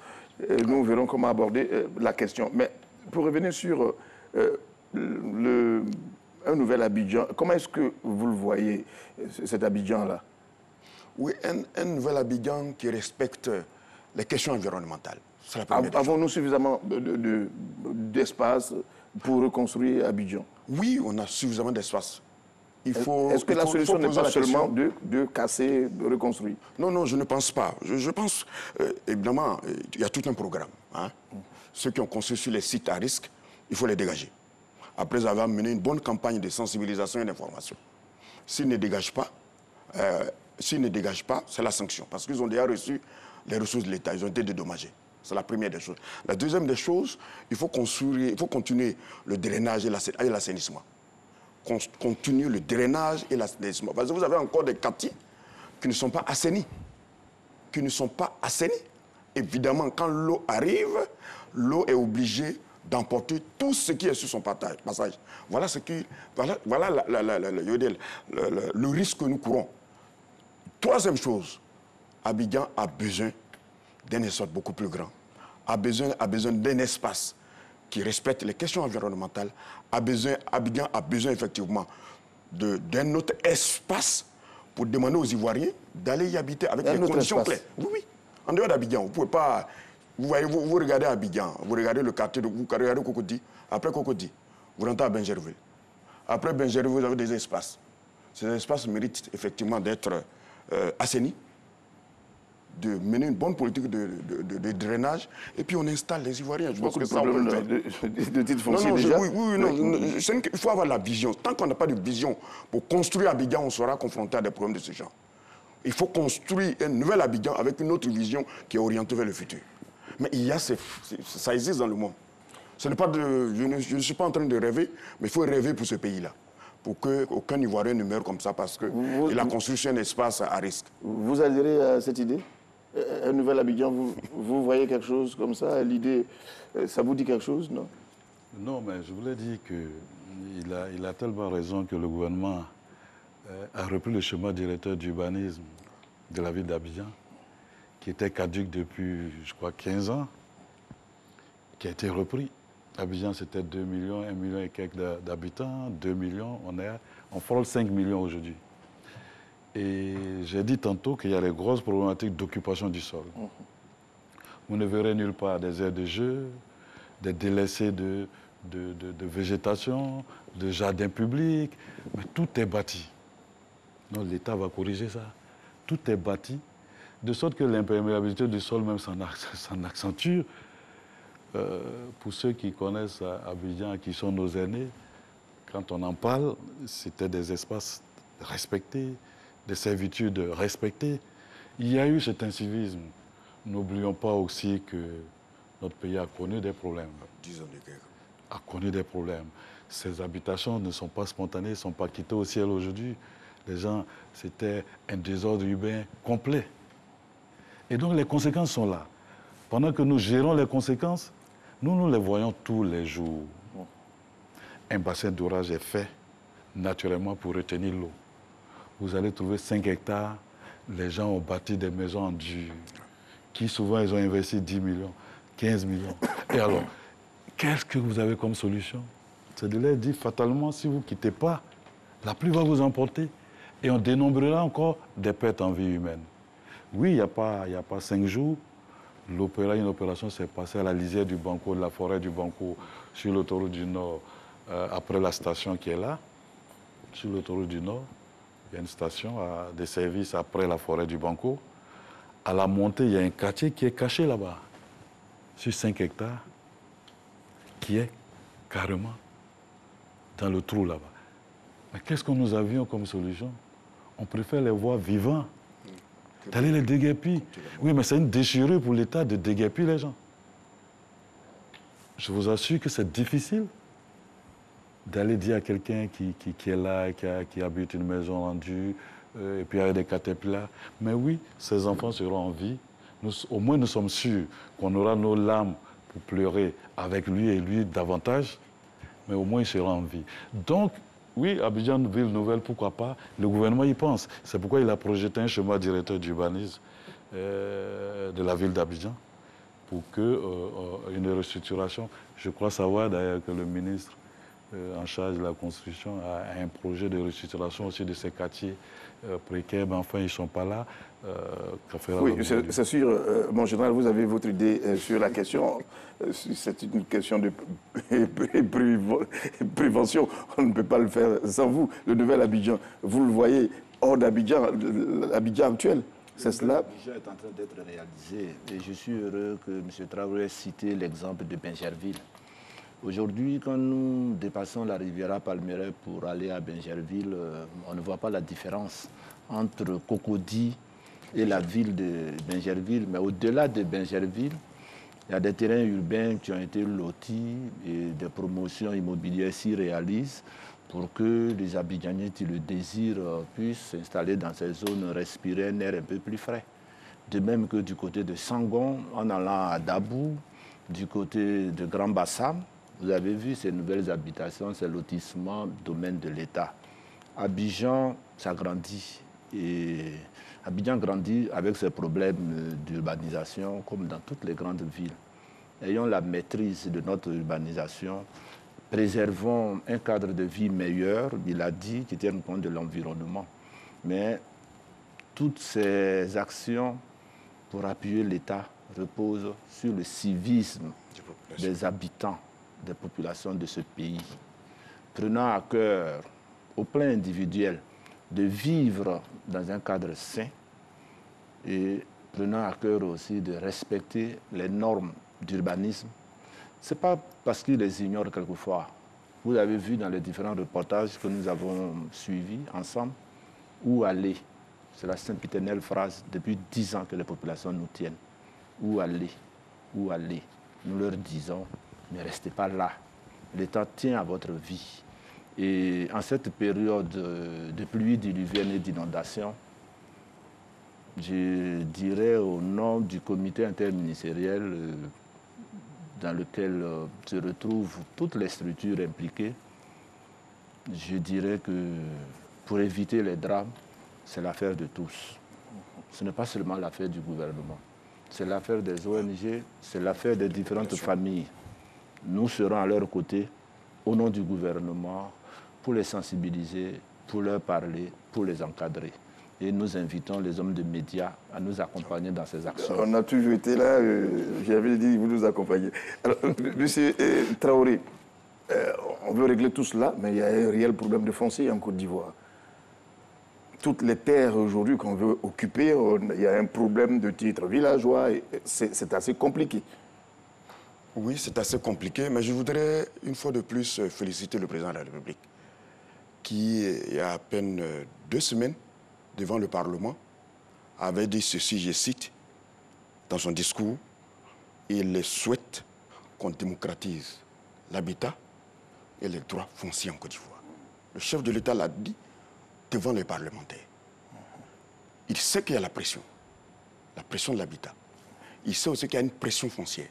et nous verrons comment aborder la question. Mais pour revenir sur un nouvel Abidjan, comment est-ce que vous le voyez, cet Abidjan-là? Oui, un nouvel Abidjan qui respecte les questions environnementales. Avons-nous suffisamment d'espace pour reconstruire Abidjan? Oui, on a suffisamment d'espace. Est-ce que la solution n'est pas seulement de casser, de reconstruire? Non, non, je ne pense pas. Je pense, évidemment, il y a tout un programme. Hein. Ceux qui ont construit sur les sites à risque, il faut les dégager. Après avoir mené une bonne campagne de sensibilisation et d'information. S'ils ne dégagent pas, c'est la sanction. Parce qu'ils ont déjà reçu les ressources de l'État, ils ont été dédommagés. C'est la première des choses. La deuxième des choses, il faut continuer le drainage et l'assainissement. Continuer le drainage et l'assainissement. Parce que vous avez encore des quartiers qui ne sont pas assainis. Évidemment, quand l'eau arrive, l'eau est obligée d'emporter tout ce qui est sur son passage. Voilà le risque que nous courons. Troisième chose, Abidjan a besoin d'un espace beaucoup plus grand, a besoin d'un espace qui respecte les questions environnementales, Abidjan a besoin effectivement d'un autre espace pour demander aux Ivoiriens d'aller y habiter avec des conditions claires. Oui, oui. En dehors d'Abidjan, vous ne pouvez pas... Vous voyez, vous regardez Abidjan, vous regardez le quartier, vous regardez Cocody, après Cocody, vous rentrez à Benjerville. Après Benjerville, vous avez des espaces. Ces espaces méritent effectivement d'être assainis, de mener une bonne politique de drainage, et puis on installe les Ivoiriens. Je pense que ça, on peut le faire. De titre foncier déjà. Il faut avoir la vision. Tant qu'on n'a pas de vision pour construire Abidjan, on sera confronté à des problèmes de ce genre. Il faut construire un nouvel Abidjan avec une autre vision qui est orientée vers le futur. Mais il y a ça existe dans le monde. Ce n'est pas je ne suis pas en train de rêver, mais il faut rêver pour ce pays-là. Pour qu'aucun Ivoirien ne meure comme ça parce qu'il a construit un espace à risque. Vous adhérez à cette idée? Un nouvel Abidjan, vous voyez quelque chose comme ça? L'idée, ça vous dit quelque chose, non? Non, mais je voulais dire qu'il a tellement raison que le gouvernement a repris le schéma directeur d'urbanisme de la ville d'Abidjan, qui était caduc depuis, je crois, 15 ans, qui a été repris. Abidjan, c'était 2 millions, 1 million et quelques d'habitants, 2 millions, on frôle 5 millions aujourd'hui. Et j'ai dit tantôt qu'il y a des grosses problématiques d'occupation du sol. Vous ne verrez nulle part des aires de jeu, des délaissés de végétation, de jardins publics, mais tout est bâti. Donc l'État va corriger ça. Tout est bâti, de sorte que l'imperméabilité du sol même s'en accentue. Pour ceux qui connaissent Abidjan, qui sont nos aînés, quand on en parle, c'était des espaces respectés, des servitudes respectées. Il y a eu cet incivisme. N'oublions pas aussi que notre pays a connu des problèmes. 10 ans de guerre. A connu des problèmes. Ces habitations ne sont pas spontanées, ne sont pas quittées au ciel aujourd'hui. Les gens, c'était un désordre urbain complet. Et donc les conséquences sont là. Pendant que nous gérons les conséquences, nous les voyons tous les jours. Un bassin d'orage est fait naturellement pour retenir l'eau. Vous allez trouver 5 hectares, les gens ont bâti des maisons en dur, qui souvent ils ont investi 10 millions, 15 millions. Et alors, qu'est-ce que vous avez comme solution? C'est de leur dire fatalement, si vous ne quittez pas, la pluie va vous emporter. Et on dénombrera encore des pertes en vie humaine. Oui, il n'y a pas 5 jours, une opération s'est passée à la lisière du Banco, de la forêt du Banco, sur l'autoroute du Nord, après la station qui est là. Sur l'autoroute du Nord, il y a une station des services après la forêt du Banco. À la montée, il y a un quartier qui est caché là-bas, sur 5 hectares, qui est carrément dans le trou là-bas. Mais qu'est-ce que nous avions comme solution? On préfère les voir vivants, d'aller les déguerpir. Oui, mais c'est une déchirure pour l'État de déguerpir les gens. Je vous assure que c'est difficile d'aller dire à quelqu'un qui est là, qui habite une maison en dur, et puis avec des caterpillars. Mais oui, ces enfants seront en vie. Au moins, nous sommes sûrs qu'on aura nos larmes pour pleurer avec lui et lui davantage, mais au moins, il sera en vie. Donc, oui, Abidjan, ville nouvelle, pourquoi pas? Le gouvernement y pense. C'est pourquoi il a projeté un schéma directeur d'urbanisme de la ville d'Abidjan pour une restructuration. Je crois savoir d'ailleurs que le ministre en charge de la construction a un projet de restructuration aussi de ces quartiers précaires, mais enfin, ils ne sont pas là. Oui, c'est sûr. Mon général, vous avez votre idée sur la question. C'est une question de prévention. On ne peut pas le faire sans vous. Le nouvel Abidjan, vous le voyez hors d'Abidjan, l'Abidjan actuel. C'est cela. L'Abidjan est en train d'être réalisé. Et je suis heureux que M. Traoré ait cité l'exemple de Bingerville. Aujourd'hui, quand nous dépassons la Riviera Palmeraie pour aller à Bingerville, on ne voit pas la différence entre Cocody et la ville de Bingerville. Mais au-delà de Bingerville, il y a des terrains urbains qui ont été lotis et des promotions immobilières s'y réalisent pour que les Abidjaniens qui le désirent puissent s'installer dans ces zones, respirer un air un peu plus frais. De même que du côté de Sangon, en allant à Dabou, du côté de Grand Bassam, vous avez vu ces nouvelles habitations, ces lotissements, domaine de l'État. Abidjan s'agrandit. Et Abidjan grandit avec ses problèmes d'urbanisation, comme dans toutes les grandes villes. Ayons la maîtrise de notre urbanisation, préservons un cadre de vie meilleur, il a dit, qui tienne compte de l'environnement. Mais toutes ces actions pour appuyer l'État reposent sur le civisme des habitants, des populations de ce pays. Prenant à cœur, au plan individuel, de vivre dans un cadre sain et prenant à cœur aussi de respecter les normes d'urbanisme. Ce n'est pas parce qu'ils les ignorent quelquefois. Vous avez vu dans les différents reportages que nous avons suivis ensemble, où aller. C'est la sempiternelle phrase depuis 10 ans que les populations nous tiennent. Où aller? Où aller? Nous leur disons, ne restez pas là. L'État tient à votre vie. Et en cette période de pluie diluvienne et d'inondation, je dirais au nom du comité interministériel dans lequel se retrouvent toutes les structures impliquées, je dirais que pour éviter les drames, c'est l'affaire de tous. Ce n'est pas seulement l'affaire du gouvernement. C'est l'affaire des ONG, c'est l'affaire des différentes familles. Nous serons à leur côté, au nom du gouvernement, pour les sensibiliser, pour leur parler, pour les encadrer. Et nous invitons les hommes de médias à nous accompagner dans ces actions. On a toujours été là, j'avais dit, vous nous accompagnez. Alors, monsieur Traoré, on veut régler tout cela, mais il y a un réel problème de foncier en Côte d'Ivoire. Toutes les terres aujourd'hui qu'on veut occuper, il y a un problème de titres villageois, c'est assez compliqué. Oui, c'est assez compliqué, mais je voudrais une fois de plus féliciter le président de la République, qui, il y a à peine 2 semaines, devant le Parlement, avait dit ceci, je cite, dans son discours, il souhaite qu'on démocratise l'habitat et les droits fonciers en Côte d'Ivoire. Le chef de l'État l'a dit devant les parlementaires. Il sait qu'il y a la pression de l'habitat. Il sait aussi qu'il y a une pression foncière.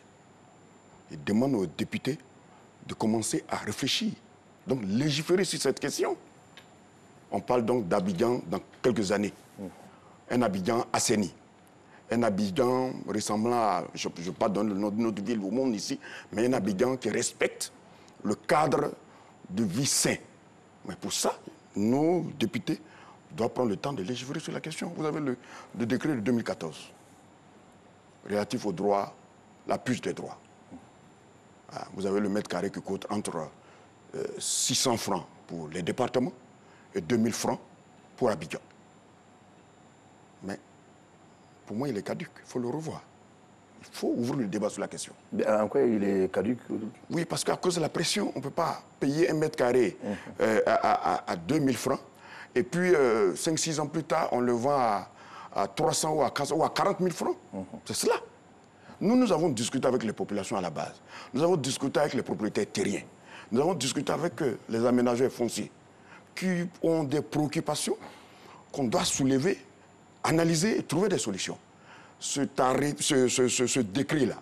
Il demande aux députés de commencer à réfléchir, donc légiférer sur cette question. On parle donc d'Abidjan dans quelques années. Un Abidjan assaini. Un Abidjan ressemblant à, je ne vais pas donner le nom de notre ville au monde ici, mais un Abidjan qui respecte le cadre de vie sain. Mais pour ça, nos députés doivent prendre le temps de légiférer sur la question. Vous avez le décret de 2014 relatif au droit, la puce des droits. Vous avez le mètre carré qui coûte entre 600 francs pour les départements et 2000 francs pour Abidjan. Mais pour moi, il est caduc. Il faut le revoir. Il faut ouvrir le débat sur la question. En quoi il est caduc? Oui, parce qu'à cause de la pression, on ne peut pas payer un mètre carré à 2000 francs. Et puis, 5-6 ans plus tard, on le vend à 300 ou à 40 000 francs. C'est cela. Nous avons discuté avec les populations à la base. Nous avons discuté avec les propriétaires terriens. Nous avons discuté avec les aménageurs fonciers qui ont des préoccupations qu'on doit soulever, analyser et trouver des solutions. Ce décret-là,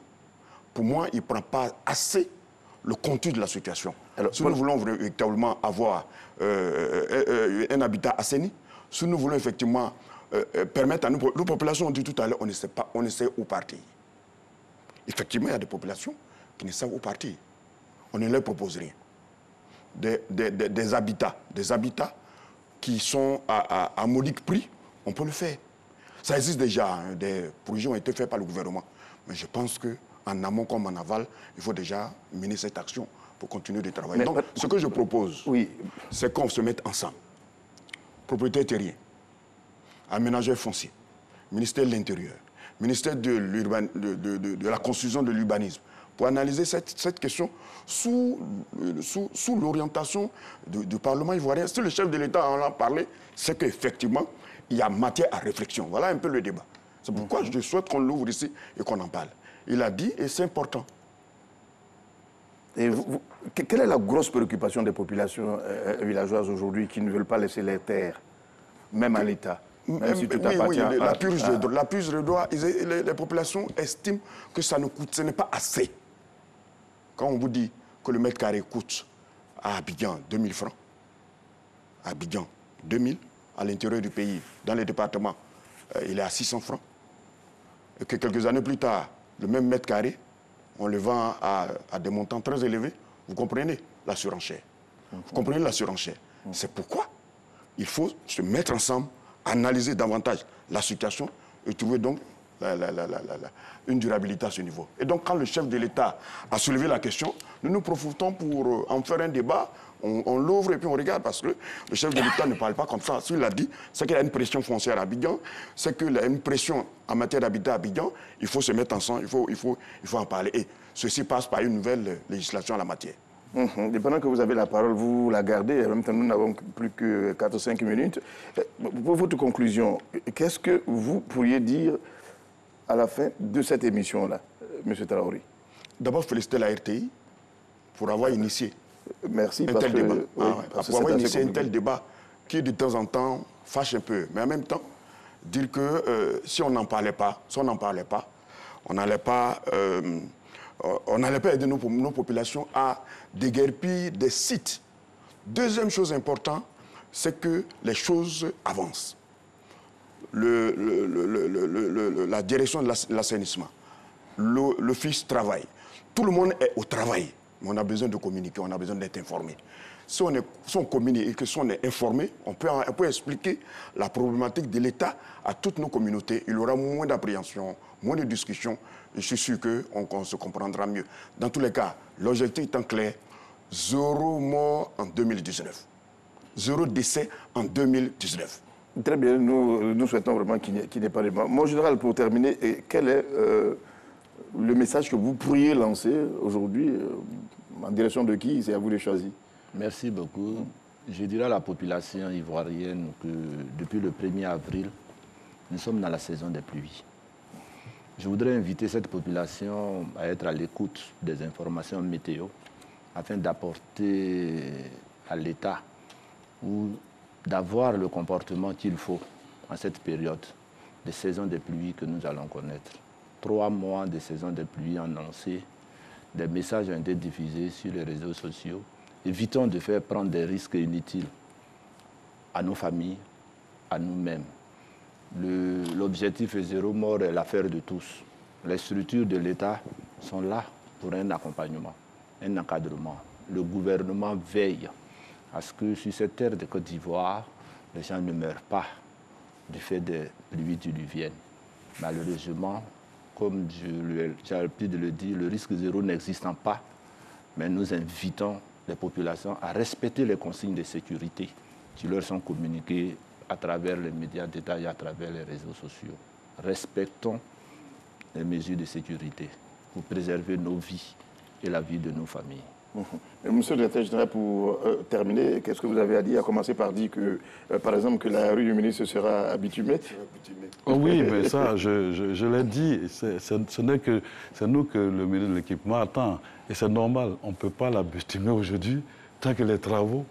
pour moi, il ne prend pas assez le contenu de la situation. Alors, si nous voulons véritablement avoir un habitat assaini, si nous voulons effectivement permettre à nos populations, on dit tout à l'heure, on ne sait où partir. Effectivement, il y a des populations qui ne savent où partir. On ne leur propose rien. Des habitats qui sont à modique prix, on peut le faire. Ça existe déjà, hein, des projets ont été faits par le gouvernement. Mais je pense qu'en amont comme en aval, il faut déjà mener cette action pour continuer de travailler. Mais, donc, ce que je propose, c'est qu'on se mette ensemble. Propriétaires terriens, aménageurs fonciers, ministère de l'Intérieur, ministère de la construction de l'urbanisme, pour analyser cette question sous l'orientation du Parlement ivoirien. Si le chef de l'État en a parlé, c'est qu'effectivement, il y a matière à réflexion. Voilà un peu le débat. C'est pourquoi je souhaite qu'on l'ouvre ici et qu'on en parle. Il a dit, et c'est important. Et quelle est la grosse préoccupation des populations villageoises aujourd'hui qui ne veulent pas laisser les terres, même à l'État? La puce de droit, les populations estiment que ça ne coûte, ce n'est pas assez. Quand on vous dit que le mètre carré coûte à Abidjan 2000 francs, à Abidjan 2000, à l'intérieur du pays, dans les départements, il est à 600 francs, et que quelques années plus tard, le même mètre carré, on le vend à des montants très élevés, vous comprenez la surenchère. Vous comprenez la surenchère. C'est pourquoi il faut se mettre ensemble, analyser davantage la situation et trouver donc une durabilité à ce niveau. Et donc, quand le chef de l'État a soulevé la question, nous profitons pour en faire un débat, on l'ouvre et puis on regarde, parce que le chef de l'État ne parle pas comme ça. S'il l'a dit, c'est qu'il y a une pression foncière à Abidjan, c'est qu'il y a une pression en matière d'habitat à Abidjan, il faut se mettre ensemble, il faut en parler. Et ceci passe par une nouvelle législation en la matière. Et pendant que vous avez la parole, vous la gardez, et en même temps, nous n'avons plus que 4 ou 5 minutes. Pour votre conclusion, qu'est-ce que vous pourriez dire à la fin de cette émission-là, M. Traoré? D'abord, féliciter la RTI pour avoir initié un tel débat. Pour avoir initié un tel débat qui, de temps en temps, fâche un peu. Mais en même temps, dire que si on n'en parlait pas, on n'allait pas on n'allait pas aider nos populations à déguerpir des sites. Deuxième chose importante, c'est que les choses avancent. La direction de l'assainissement, l'office travail, tout le monde est au travail. Mais on a besoin de communiquer, on a besoin d'être informé. Si on communique et que si on est informé, on peut expliquer la problématique de l'État à toutes nos communautés. Il y aura moins d'appréhension, moins de discussion. Je suis sûr qu'on se comprendra mieux. Dans tous les cas, l'objectif étant clair, 0 mort en 2019. 0 décès en 2019. Très bien, nous souhaitons vraiment qu'il n'y ait pas de mort. Mon général, pour terminer, quel est le message que vous pourriez lancer aujourd'hui en direction de qui? C'est à vous de choisir. Merci beaucoup. Je dirais à la population ivoirienne que depuis le 1er avril, nous sommes dans la saison des pluies. Je voudrais inviter cette population à être à l'écoute des informations météo afin d'apporter à l'État ou d'avoir le comportement qu'il faut en cette période de saison des pluies que nous allons connaître. 3 mois de saison des pluies annoncés, des messages ont été diffusés sur les réseaux sociaux. Évitons de faire prendre des risques inutiles à nos familles, à nous-mêmes. L'objectif est 0 mort est l'affaire de tous. Les structures de l'État sont là pour un accompagnement, un encadrement. Le gouvernement veille à ce que sur cette terre de Côte d'Ivoire, les gens ne meurent pas du fait des pluies diluviennes. Malheureusement, comme j'ai l'habitude de le dire, le risque zéro n'existant pas, mais nous invitons les populations à respecter les consignes de sécurité qui leur sont communiquées à travers les médias d'État et à travers les réseaux sociaux. Respectons les mesures de sécurité pour préserver nos vies et la vie de nos familles. Monsieur le directeur général, pour terminer, qu'est-ce que vous avez à dire? À commencer par dire que, par exemple, que la rue du ministre sera bitumée. Oh oui, mais ça, je l'ai dit, c'est nous que le ministre de l'Équipement attend. Et c'est normal, on ne peut pas la bitumer aujourd'hui tant que les travaux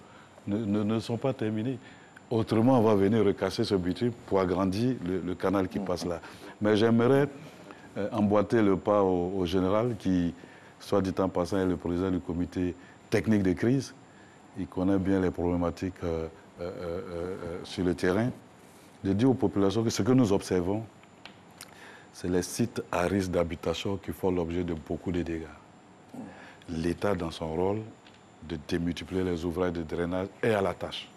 ne sont pas terminés. Autrement, on va venir recasser ce bitume pour agrandir le canal qui passe là. Mais j'aimerais emboîter le pas au général qui, soit dit en passant, est le président du comité technique de crise. Il connaît bien les problématiques sur le terrain. De dire aux populations que ce que nous observons, c'est les sites à risque d'habitation qui font l'objet de beaucoup de dégâts. L'État, dans son rôle de démultiplier les ouvrages de drainage, est à la tâche.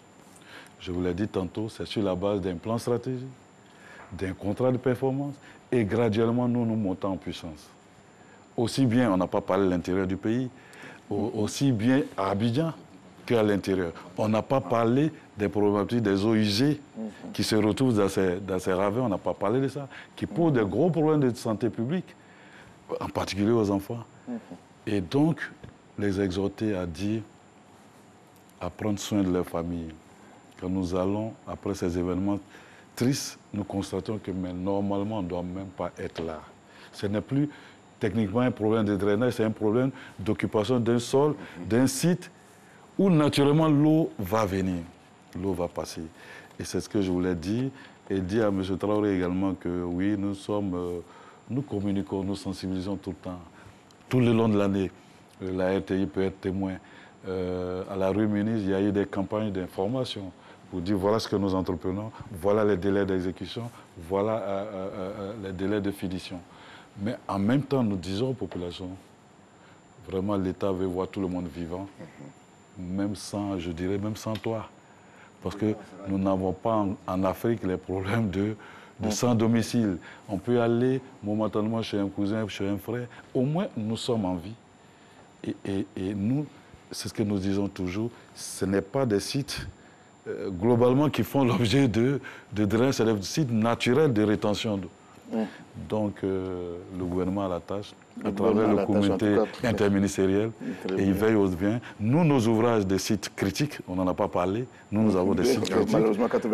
Je vous l'ai dit tantôt, c'est sur la base d'un plan stratégique, d'un contrat de performance, et graduellement, nous montons en puissance. Aussi bien, on n'a pas parlé de l'intérieur du pays, aussi bien à Abidjan qu'à l'intérieur. On n'a pas parlé des problématiques des eaux usées qui se retrouvent dans ces ravins, on n'a pas parlé de ça, qui posent des gros problèmes de santé publique, en particulier aux enfants. Et donc, les exhorter à dire, à prendre soin de leur famille. Quand nous allons, après ces événements tristes, nous constatons que mais normalement, on ne doit même pas être là. Ce n'est plus techniquement un problème de drainage, c'est un problème d'occupation d'un sol, d'un site où naturellement l'eau va venir, l'eau va passer. Et c'est ce que je voulais dire, et dire à M. Traoré également que oui, nous communiquons, nous sensibilisons tout le temps. Tout le long de l'année, la RTI peut être témoin. À la rue Ministre, il y a eu des campagnes d'information pour dire voilà ce que nous entreprenons, voilà les délais d'exécution, voilà les délais de finition. Mais en même temps, nous disons aux populations, vraiment l'État veut voir tout le monde vivant, même sans, je dirais, même sans toi. Parce que nous n'avons pas en Afrique les problèmes de sans domicile. On peut aller momentanément chez un cousin, chez un frère. Au moins, nous sommes en vie. Et nous, c'est ce que nous disons toujours, ce n'est pas des sites globalement qui font l'objet de drainage, c'est des sites naturels de rétention d'eau. Donc, le gouvernement a la tâche, à travers le comité interministériel, et il veille au bien. Nous, nos ouvrages des sites critiques, on n'en a pas parlé, nous avons des sites critiques.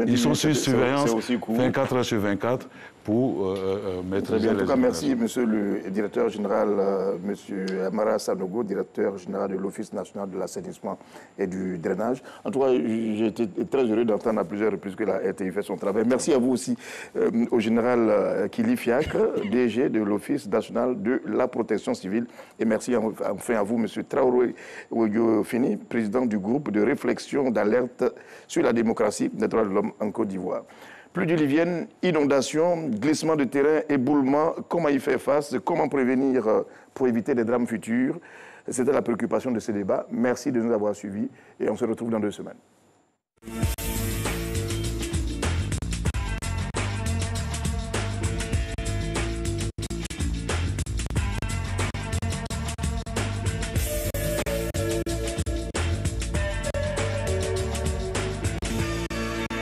Ils sont sur surveillance 24 heures sur 24 pour mettre bien les... En tout cas, merci, monsieur le directeur général, monsieur Amara Sanogo, directeur général de l'Office national de l'assainissement et du drainage. En tout cas, j'ai été très heureux d'entendre à plusieurs reprises que la RTI fait son travail. Merci à vous aussi, au général qui Kili Fiak, DG de l'Office national de la protection civile. Et merci enfin à vous, M. Traoré Fini, président du groupe de réflexion d'alerte sur la démocratie des droits de l'homme en Côte d'Ivoire. Pluie diluvienne, inondations, glissement de terrain, éboulement, comment y faire face, comment prévenir pour éviter des drames futurs. C'était la préoccupation de ce débat. Merci de nous avoir suivis et on se retrouve dans 2 semaines.